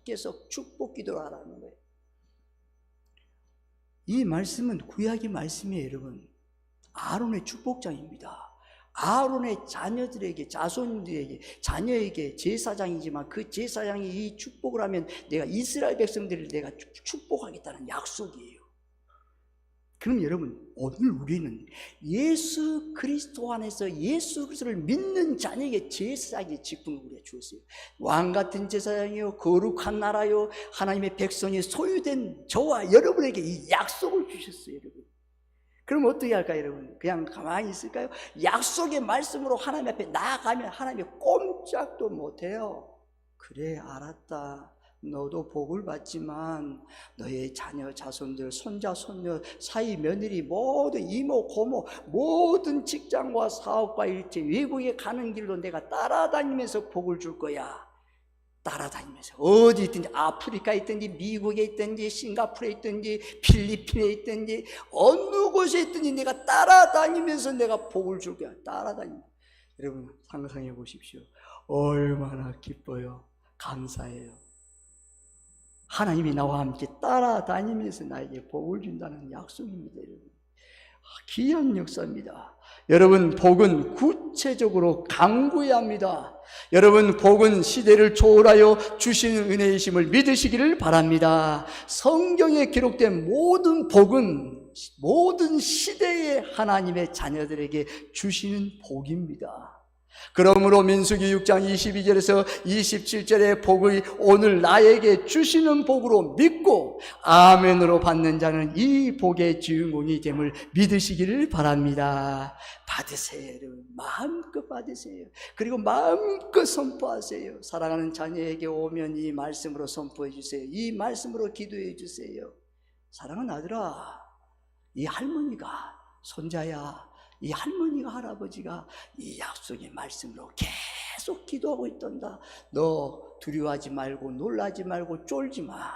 계속 축복 기도를 하라는 거예요. 이 말씀은 구약의 말씀이에요. 여러분 아론의 축복장입니다. 아론의 자녀들에게, 자손들에게, 자녀에게 제사장이지만 그 제사장이 이 축복을 하면 내가 이스라엘 백성들을 내가 축복하겠다는 약속이에요. 그럼 여러분 오늘 우리는 예수 그리스도 안에서 예수 그리스도를 믿는 자녀에게 제사장의 직분을 우리가 주었어요. 왕같은 제사장이요, 거룩한 나라요, 하나님의 백성이 소유된 저와 여러분에게 이 약속을 주셨어요. 여러분 그럼 어떻게 할까요? 여러분 그냥 가만히 있을까요? 약속의 말씀으로 하나님 앞에 나아가면 하나님이 꼼짝도 못해요. 그래 알았다, 너도 복을 받지만 너의 자녀 자손들, 손자 손녀, 사위 며느리, 모든 이모 고모, 모든 직장과 사업과 일체, 외국에 가는 길로 내가 따라다니면서 복을 줄 거야. 따라다니면서 어디 있든지, 아프리카에 있든지, 미국에 있든지, 싱가포르에 있든지, 필리핀에 있든지, 어느 곳에 있든지 내가 따라다니면서 내가 복을 줄 거야. 따라다니면서. 여러분 상상해 보십시오. 얼마나 기뻐요. 감사해요. 하나님이 나와 함께 따라다니면서 나에게 복을 준다는 약속입니다. 여러분 귀한 역사입니다. 여러분 복은 구체적으로 강구해야 합니다. 여러분 복은 시대를 초월하여 주시는 은혜이심을 믿으시기를 바랍니다. 성경에 기록된 모든 복은 모든 시대의 하나님의 자녀들에게 주시는 복입니다. 그러므로 민수기 6장 22절에서 27절의 복의 오늘 나에게 주시는 복으로 믿고 아멘으로 받는 자는 이 복의 주인공이 됨을 믿으시기를 바랍니다. 받으세요. 여러분. 마음껏 받으세요. 그리고 마음껏 선포하세요. 사랑하는 자녀에게 오면 이 말씀으로 선포해 주세요. 이 말씀으로 기도해 주세요. 사랑하는 아들아, 이 할머니가, 손자야, 이 할머니가, 할아버지가 이 약속의 말씀으로 계속 기도하고 있단다. 너 두려워하지 말고 놀라지 말고 쫄지 마.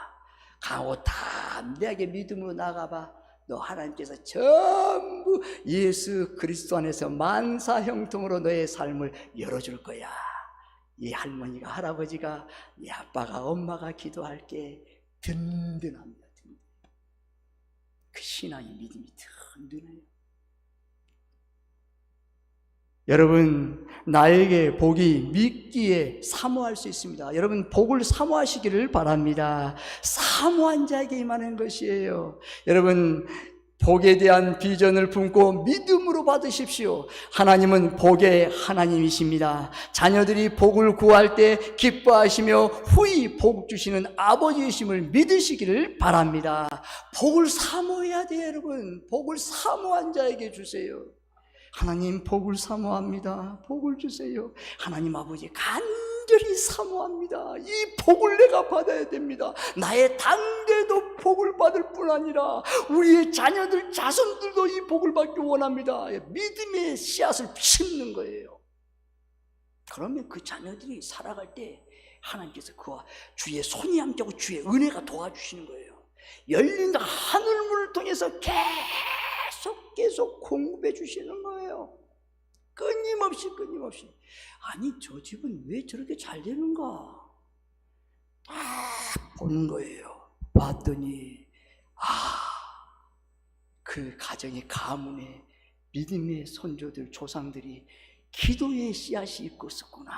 강하고 담대하게 믿음으로 나가봐. 너 하나님께서 전부 예수 그리스도 안에서 만사형통으로 너의 삶을 열어줄 거야. 이 할머니가, 할아버지가, 이 아빠가, 엄마가 기도할게 든든합니다. 그 신앙의 믿음이 든든해요. 여러분, 나에게 복이 믿기에 사모할 수 있습니다. 여러분, 복을 사모하시기를 바랍니다. 사모한 자에게 임하는 것이에요. 여러분, 복에 대한 비전을 품고 믿음으로 받으십시오. 하나님은 복의 하나님이십니다. 자녀들이 복을 구할 때 기뻐하시며 후히 복 주시는 아버지이심을 믿으시기를 바랍니다. 복을 사모해야 돼요, 여러분. 복을 사모한 자에게 주세요. 하나님, 복을 사모합니다. 복을 주세요. 하나님 아버지, 간절히 사모합니다. 이 복을 내가 받아야 됩니다. 나의 당대도 복을 받을 뿐 아니라 우리의 자녀들, 자손들도 이 복을 받기 원합니다. 믿음의 씨앗을 심는 거예요. 그러면 그 자녀들이 살아갈 때 하나님께서 그와 주의 손이 함께하고 주의 은혜가 도와주시는 거예요. 열린 하늘문을 통해서 계속 공급해 주시는 거예요. 끊임없이. 아니, 저 집은 왜 저렇게 잘 되는가? 딱 보는 거예요. 봤더니 그 가정의 가문의 믿음의 선조들, 조상들이 기도의 씨앗이 있고 있었구나.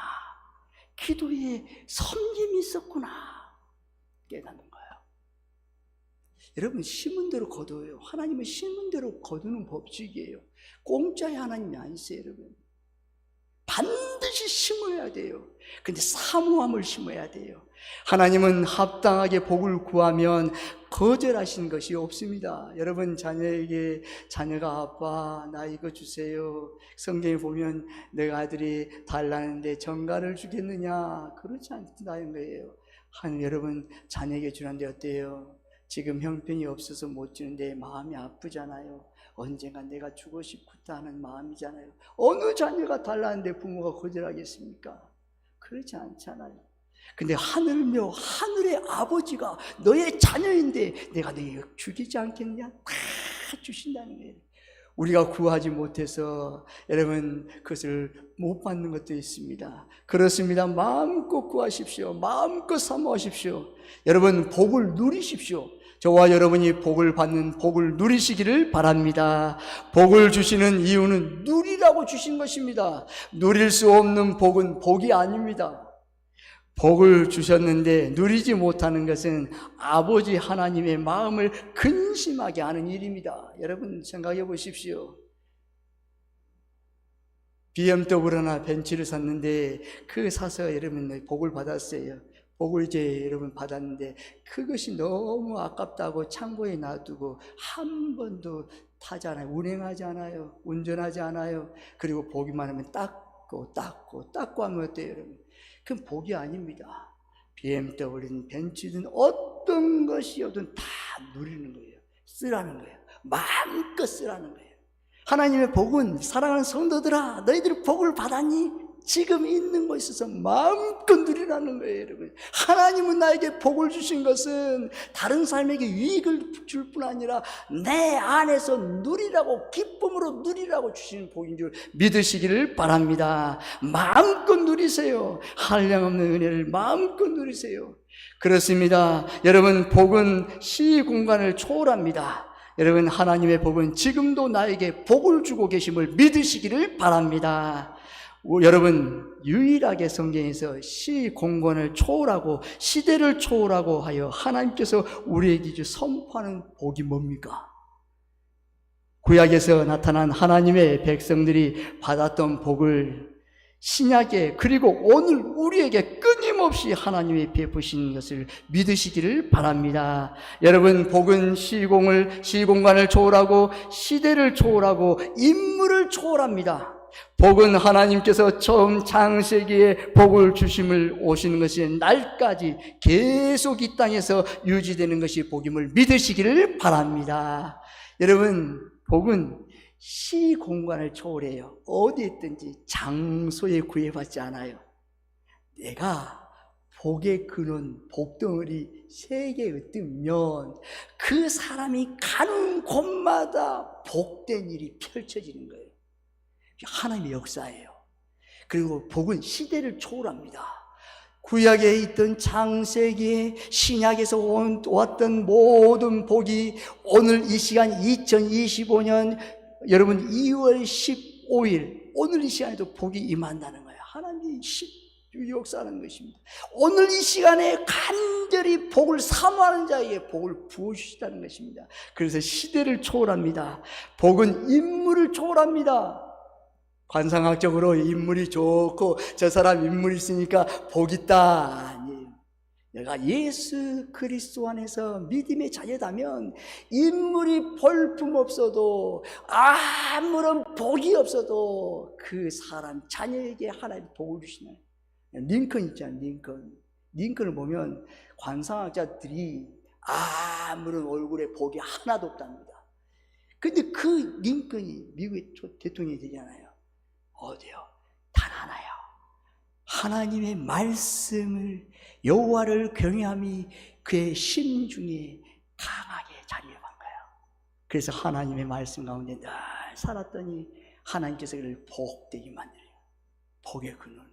기도의 섬김이 있었구나. 깨닫는 거예요. 여러분, 심은 대로 거둬요. 하나님은 심은 대로 거두는 법칙이에요. 공짜의 하나님이 아니세요, 여러분. 반드시 심어야 돼요. 근데 사모함을 심어야 돼요. 하나님은 합당하게 복을 구하면 거절하신 것이 없습니다. 여러분, 자녀가 아빠, 나 이거 주세요. 성경에 보면 내가 아들이 달라는데 전가를 주겠느냐? 그렇지 않다는 거예요. 여러분, 자녀에게 주는데 어때요? 지금 형편이 없어서 못 주는데 마음이 아프잖아요. 언젠가 내가 주고 싶다 하는 마음이잖아요. 어느 자녀가 달라는데 부모가 거절하겠습니까? 그렇지 않잖아요. 근데 하늘의 아버지가 너의 자녀인데 내가 너에게 주기지 않겠냐? 다 주신다는 거예요. 우리가 구하지 못해서 여러분 그것을 못 받는 것도 있습니다. 그렇습니다. 마음껏 구하십시오. 마음껏 사모하십시오. 여러분, 복을 누리십시오. 저와 여러분이 복을 받는 복을 누리시기를 바랍니다. 복을 주시는 이유는 누리라고 주신 것입니다. 누릴 수 없는 복은 복이 아닙니다. 복을 주셨는데 누리지 못하는 것은 아버지 하나님의 마음을 근심하게 하는 일입니다. 여러분, 생각해 보십시오. BMW나 벤츠를 샀는데 사서 여러분 복을 받았어요. 복을 이제 여러분 받았는데 그것이 너무 아깝다고 창고에 놔두고 한 번도 타지 않아요. 운행하지 않아요. 운전하지 않아요. 그리고 보기만 하면 닦고 하면 어때요, 여러분? 그건 복이 아닙니다. BMW든 벤츠든 어떤 것이어든 다 누리는 거예요. 쓰라는 거예요. 마음껏 쓰라는 거예요. 하나님의 복은, 사랑하는 성도들아, 너희들이 복을 받았니? 지금 있는 것에 있어서 마음껏 누리라는 거예요, 여러분. 하나님은 나에게 복을 주신 것은 다른 사람에게 유익을 줄 뿐 아니라 내 안에서 누리라고, 기쁨으로 누리라고 주시는 복인 줄 믿으시기를 바랍니다. 마음껏 누리세요. 한량없는 은혜를 마음껏 누리세요. 그렇습니다. 여러분, 복은 시 공간을 초월합니다. 여러분, 하나님의 복은 지금도 나에게 복을 주고 계심을 믿으시기를 바랍니다. 여러분, 유일하게 성경에서 시 공간을 초월하고 시대를 초월하고 하여 하나님께서 우리에게 선포하는 복이 뭡니까? 구약에서 나타난 하나님의 백성들이 받았던 복을 신약에 그리고 오늘 우리에게 끊임없이 하나님이 베푸신 것을 믿으시기를 바랍니다. 여러분, 복은 시공간을 초월하고 시대를 초월하고 인물을 초월합니다. 복은 하나님께서 처음 창세기에 복을 주심을 오시는 것이 날까지 계속 이 땅에서 유지되는 것이 복임을 믿으시기를 바랍니다. 여러분, 복은 시공간을 초월해요. 어디 있든지 장소에 구애받지 않아요. 내가 복의 근원, 복덩어리 세계에 뜨면 그 사람이 가는 곳마다 복된 일이 펼쳐지는 거예요. 하나님의 역사예요. 그리고 복은 시대를 초월합니다. 구약에 있던 창세기에 신약에서 왔던 모든 복이 오늘 이 시간 2025년 여러분 2월 15일 오늘 이 시간에도 복이 임한다는 거예요. 하나님이 역사하는 것입니다. 오늘 이 시간에 간절히 복을 사모하는 자에게 복을 부으시다는 것입니다. 그래서 시대를 초월합니다. 복은 인물을 초월합니다. 관상학적으로 인물이 좋고 저 사람 인물이 있으니까 복 있다. 아니에요. 내가 예수 그리스도 안에서 믿음의 자녀다면 인물이 볼품없어도 아무런 복이 없어도 그 사람 자녀에게 하나님 복을 주시나요? 링컨 있잖아요. 링컨을 보면 관상학자들이 아무런 얼굴에 복이 하나도 없답니다. 근데 그 링컨이 미국의 대통령이 되잖아요. 어디요? 단 하나요. 하나님의 말씀을 여호와를 경외함이 그의 심중에 강하게 자리해 간 거예요. 그래서 하나님의 말씀 가운데 늘 살았더니 하나님께서 그를 복되게 만들어요. 복의 근원으로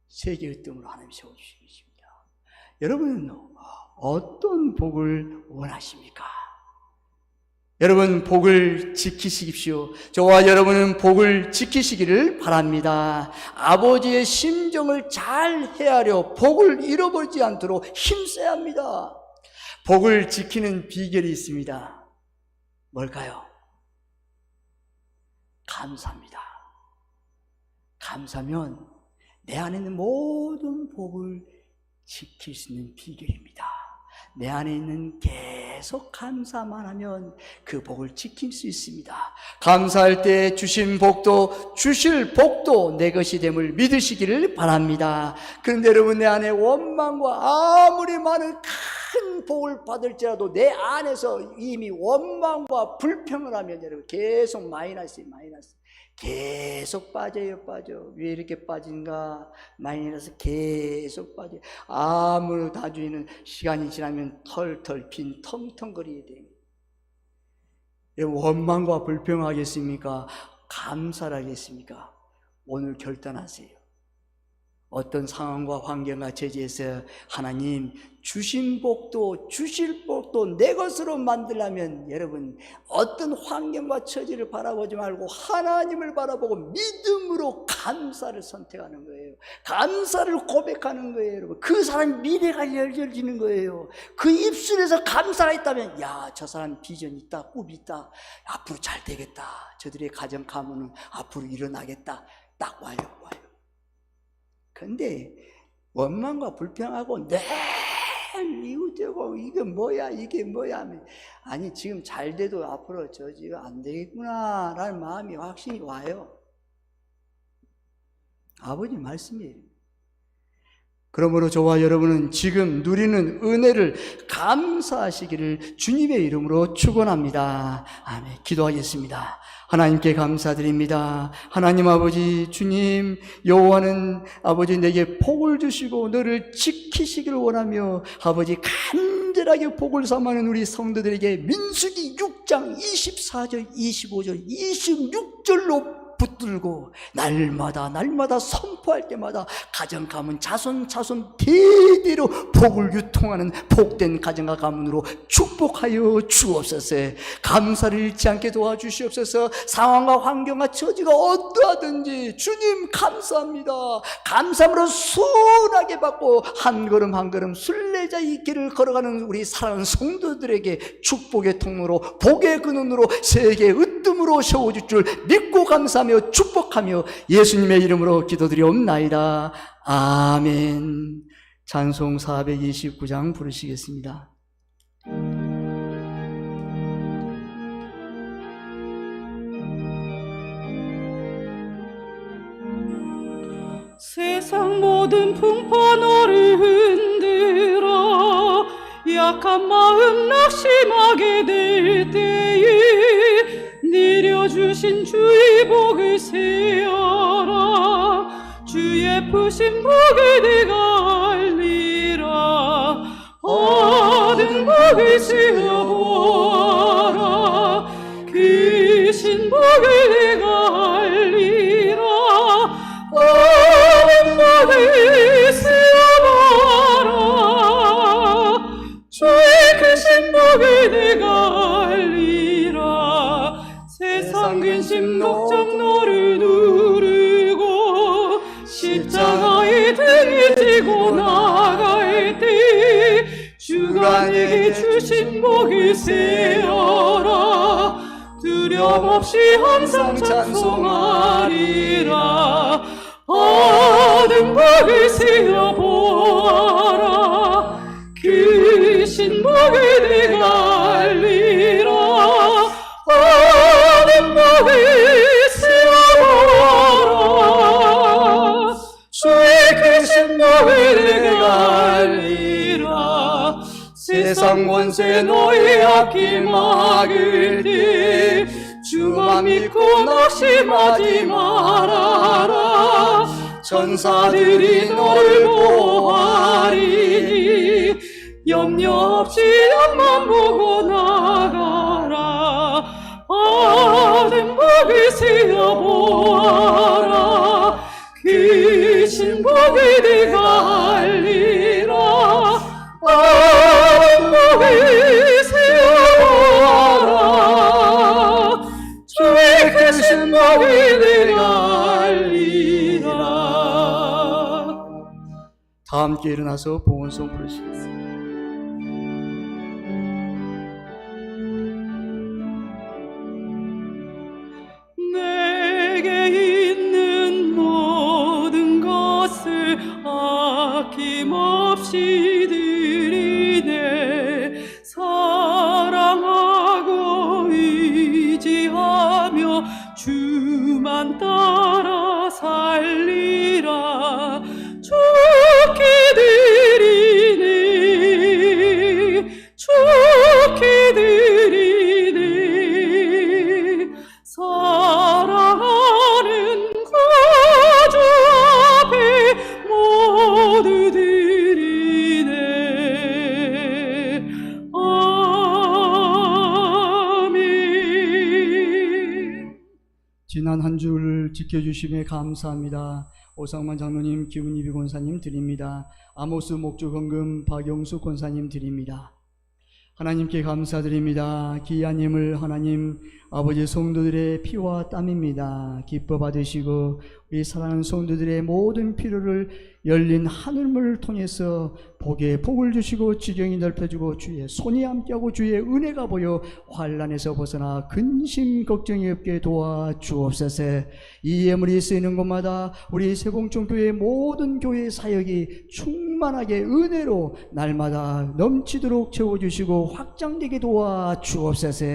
세계의 뜸으로 하나님이 세워주신 것입니다. 여러분은 어떤 복을 원하십니까? 여러분, 복을 지키십시오. 저와 여러분은 복을 지키시기를 바랍니다. 아버지의 심정을 잘 헤아려 복을 잃어버리지 않도록 힘써야 합니다. 복을 지키는 비결이 있습니다. 뭘까요? 감사입니다. 감사면 내 안에 있는 모든 복을 지킬 수 있는 비결입니다. 내 안에 있는 계속 감사만 하면 그 복을 지킬 수 있습니다. 감사할 때 주신 복도 주실 복도 내 것이 됨을 믿으시기를 바랍니다. 그런데 여러분, 내 안에 원망과 아무리 많은 큰 복을 받을지라도 내 안에서 이미 원망과 불평을 하면 여러분 계속 마이너스 계속 빠져요. 왜 이렇게 빠진가? 마이너스 계속 빠져요. 아무 나중에는 시간이 지나면 털털 빈 텅텅거리게 됩니다. 원망과 불평하겠습니까? 감사를 하겠습니까? 오늘 결단하세요. 어떤 상황과 환경과 제지에서 하나님 주신 복도 주실 복도 내 것으로 만들려면 여러분 어떤 환경과 처지를 바라보지 말고 하나님을 바라보고 믿음으로 감사를 선택하는 거예요. 감사를 고백하는 거예요. 여러분, 그 사람 미래가 열려지는 거예요. 그 입술에서 감사가 있다면 야, 저 사람 비전이 있다, 꿈이 있다, 앞으로 잘 되겠다, 저들의 가정 가문은 앞으로 일어나겠다, 딱 와요. 근데 원망과 불평하고 늘 이웃되고 이게 뭐야 하면 아니 지금 잘 돼도 앞으로 저지가 안 되겠구나 라는 마음이 확신이 와요. 아버지 말씀이에요. 그러므로 저와 여러분은 지금 누리는 은혜를 감사하시기를 주님의 이름으로 축원합니다. 아멘. 기도하겠습니다. 하나님께 감사드립니다. 하나님 아버지, 주님, 여호와는 아버지 내게 복을 주시고 너를 지키시기를 원하며 아버지 간절하게 복을 삼하는 우리 성도들에게 민수기 6장 24절, 25절, 26절로 붙들고 날마다 선포할 때마다 가정 가문 자손 대대로 복을 유통하는 복된 가정과 가문으로 축복하여 주옵소서. 감사를 잃지 않게 도와주시옵소서. 상황과 환경과 처지가 어떠하든지 주님 감사합니다. 감사함으로 순하게 받고 한 걸음 한 걸음 순례자의 길을 걸어가는 우리 사랑하는 성도들에게 축복의 통로로 복의 근원으로 세계의 으뜸 이름으로 세워줄 줄 믿고 감사하며 축복하며 예수님의 이름으로 기도드리옵나이다. 아멘. 찬송 429장 부르시겠습니다. 세상 모든 풍파 너를 흔들어 약한 마음 낙심하게 될 때에 내려주신 주의 복을 세어라. 주의 푸신 복을 내가 알리라. 얻은 복을 세어보아라. 크신 복을 내가 알리라. 얻은 복을 세어보아라. 주의 크신 복을 내가 알리라. 세상 근심 걱정 너를 누르고 십자가에 등을 지고 나갈 때 주가 내게 주신 복을 세어라. 두려움 없이 항상 찬송하리라. 얻은 복을 세어보아라. 크신 복을 내가 알리라. 얻은 복을 세어보아라. 주의 크신 복을 내가 알리라. 세상 원수의 너의 앞길 막을 때 주만 믿고 낙심하지 말아라. 천사들이 너를 보호하리니 염려 없이 앞만 보고 나가라. 얻은 복을 세어보아라. 크신 복을 내가 알리라. 얻은 복을 세어보아라. 주의 크신 복을 내가 알리라. 다 함께 일어나서 봉헌송 부르시겠습니다. 내게 있는 모든 것을 아낌없이 드리네. 사랑하고 의지하며 주만 따라 살리라. 좋게 드리네. 좋게 드리네. 사랑하는 구주 앞에 모두 드리네. 아멘. 지난 한 주를 지켜주심에 감사합니다. 오상만 장로님, 기훈이비 권사님 드립니다. 아모스 목주 건금 박영수 권사님 드립니다. 하나님께 감사드립니다. 귀한 힘을 하나님 아버지 성도들의 피와 땀입니다. 기뻐 받으시고 우리 사랑하는 성도들의 모든 필요를 열린 하늘문을 통해서 복에 복을 주시고 지경이 넓혀주고 주의 손이 함께하고 주의 은혜가 보여 환난에서 벗어나 근심 걱정이 없게 도와주옵소서. 이 예물이 쓰이는 곳마다 우리 세봉총교회 모든 교회 사역이 충만하게 은혜로 날마다 넘치도록 채워주시고 확장되게 도와주옵소서.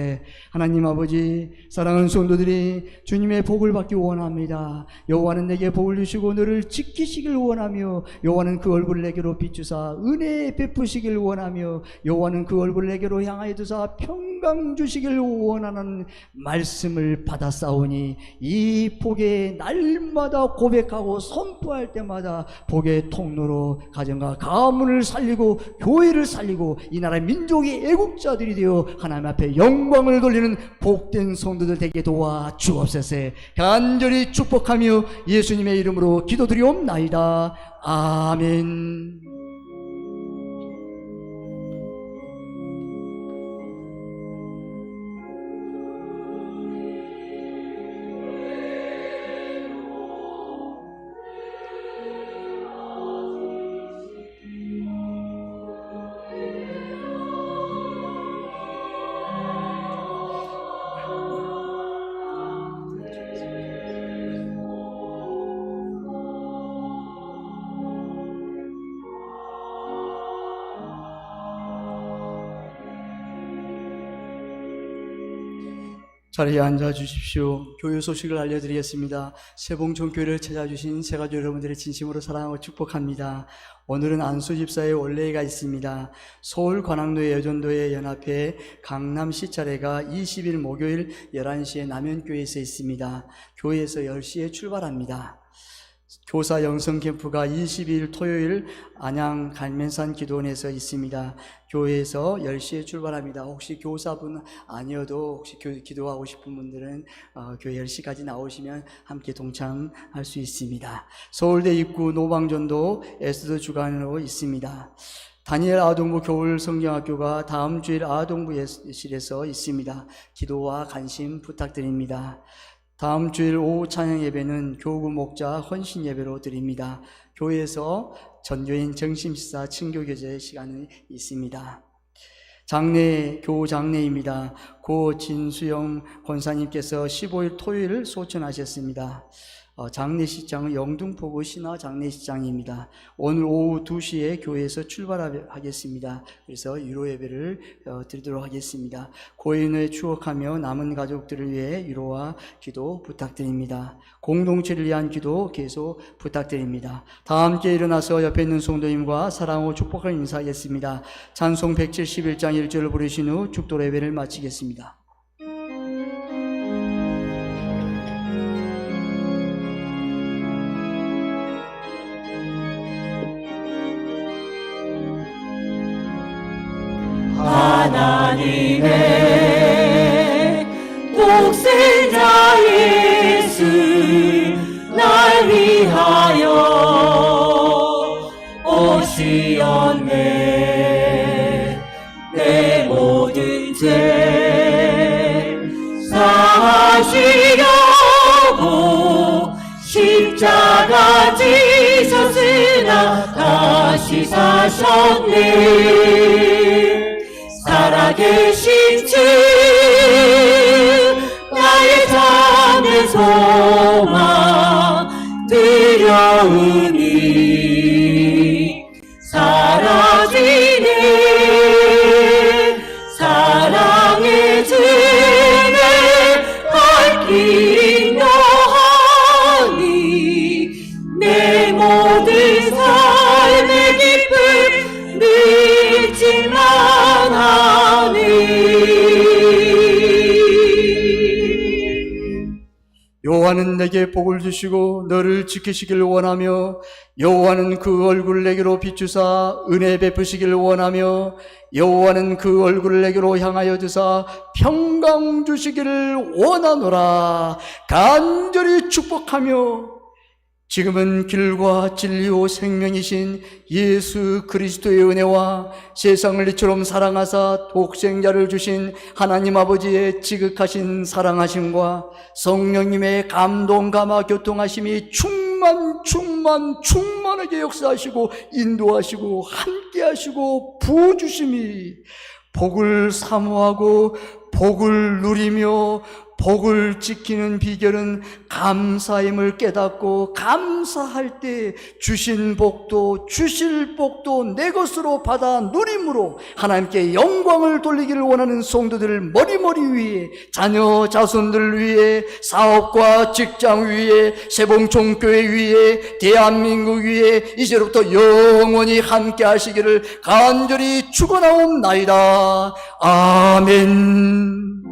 하나님 아버지, 사랑하는 성도들이 주님의 복을 받기 원합니다. 여호와는 내게 복을 주시고 너를 지키시길 원하며 여호와는 그 얼굴을 내게로 비추사 은혜 베푸시길 원하며 여호와는 그 얼굴을 내게로 향하여 두사 평강 주시길 원하는 말씀을 받았사오니 이 복의 날마다 고백하고 선포할 때마다 복의 통로로 가정과 가문을 살리고 교회를 살리고 이 나라 민족의 애국자들이 되어 하나님 앞에 영광을 돌리는 복된 성도들 되게 도와주옵소서. 간절히 축복하며 예수님의 이름으로 기도드리옵나이다. 아멘. 자리에 앉아 주십시오. 교회 소식을 알려드리겠습니다. 세봉촌교회를 찾아주신 새가족 여러분들의 진심으로 사랑하고 축복합니다. 오늘은 안수 집사의 원례가 있습니다. 서울 관악로의 여전도회 연합회 강남시 차례가 20일 목요일 11시에 남현교회에서 있습니다. 교회에서 10시에 출발합니다. 교사 영성 캠프가 22일 토요일 안양 갈면산 기도원에서 있습니다. 교회에서 10시에 출발합니다. 혹시 교사분 아니어도 혹시 기도하고 싶은 분들은 교회 10시까지 나오시면 함께 동참할 수 있습니다. 서울대 입구 노방전도 에스더 주간으로 있습니다. 다니엘 아동부 겨울 성경학교가 다음 주일 아동부실에서 있습니다. 기도와 관심 부탁드립니다. 다음 주일 오후 찬양 예배는 교구 목자 헌신 예배로 드립니다. 교회에서 전교인 정심시사 친교교제 시간이 있습니다. 장례, 교우 장례입니다. 고 진수영 권사님께서 15일 토요일 소천하셨습니다. 장례식장은 영등포구 신화 장례식장입니다. 오늘 오후 2시에 교회에서 출발하겠습니다. 그래서 유로 예배를 드리도록 하겠습니다. 고인을 추억하며 남은 가족들을 위해 위로와 기도 부탁드립니다. 공동체를 위한 기도 계속 부탁드립니다. 다 함께 일어나서 옆에 있는 성도님과 사랑하고 축복을 인사하겠습니다. 찬송 171장 1절을 부르신 후 축도 예배를 마치겠습니다. 하나님의 독생자 예수 날 위하여 오시었네. 내 모든 죄 사하시려고 십자가 지셨으나 다시 사셨네. 살아계신 주 나의 참된 소망 두려움이 사라지네. 사랑의 주를 갈 길 인도하니 내 모든 삶의 기쁨 믿지만 여호와는 내게 복을 주시고 너를 지키시길 원하며 여호와는 그 얼굴을 내게로 비추사 은혜 베푸시길 원하며 여호와는 그 얼굴을 내게로 향하여 드사 평강 주시기를 원하노라. 간절히 축복하며 지금은 길과 진리요 생명이신 예수 그리스도의 은혜와 세상을 이처럼 사랑하사 독생자를 주신 하나님 아버지의 지극하신 사랑하심과 성령님의 감동 감화 교통하심이 충만하게 역사하시고 인도하시고 함께하시고 부어주심이 복을 사모하고 복을 누리며 복을 지키는 비결은 감사임을 깨닫고 감사할 때 주신 복도 주실 복도 내 것으로 받아 누림으로 하나님께 영광을 돌리기를 원하는 성도들을 머리머리 위에 자녀 자손들 위에 사업과 직장 위에 세봉총교회 위에 대한민국 위에 이제부터 영원히 함께 하시기를 간절히 축원하옵나이다. 아멘.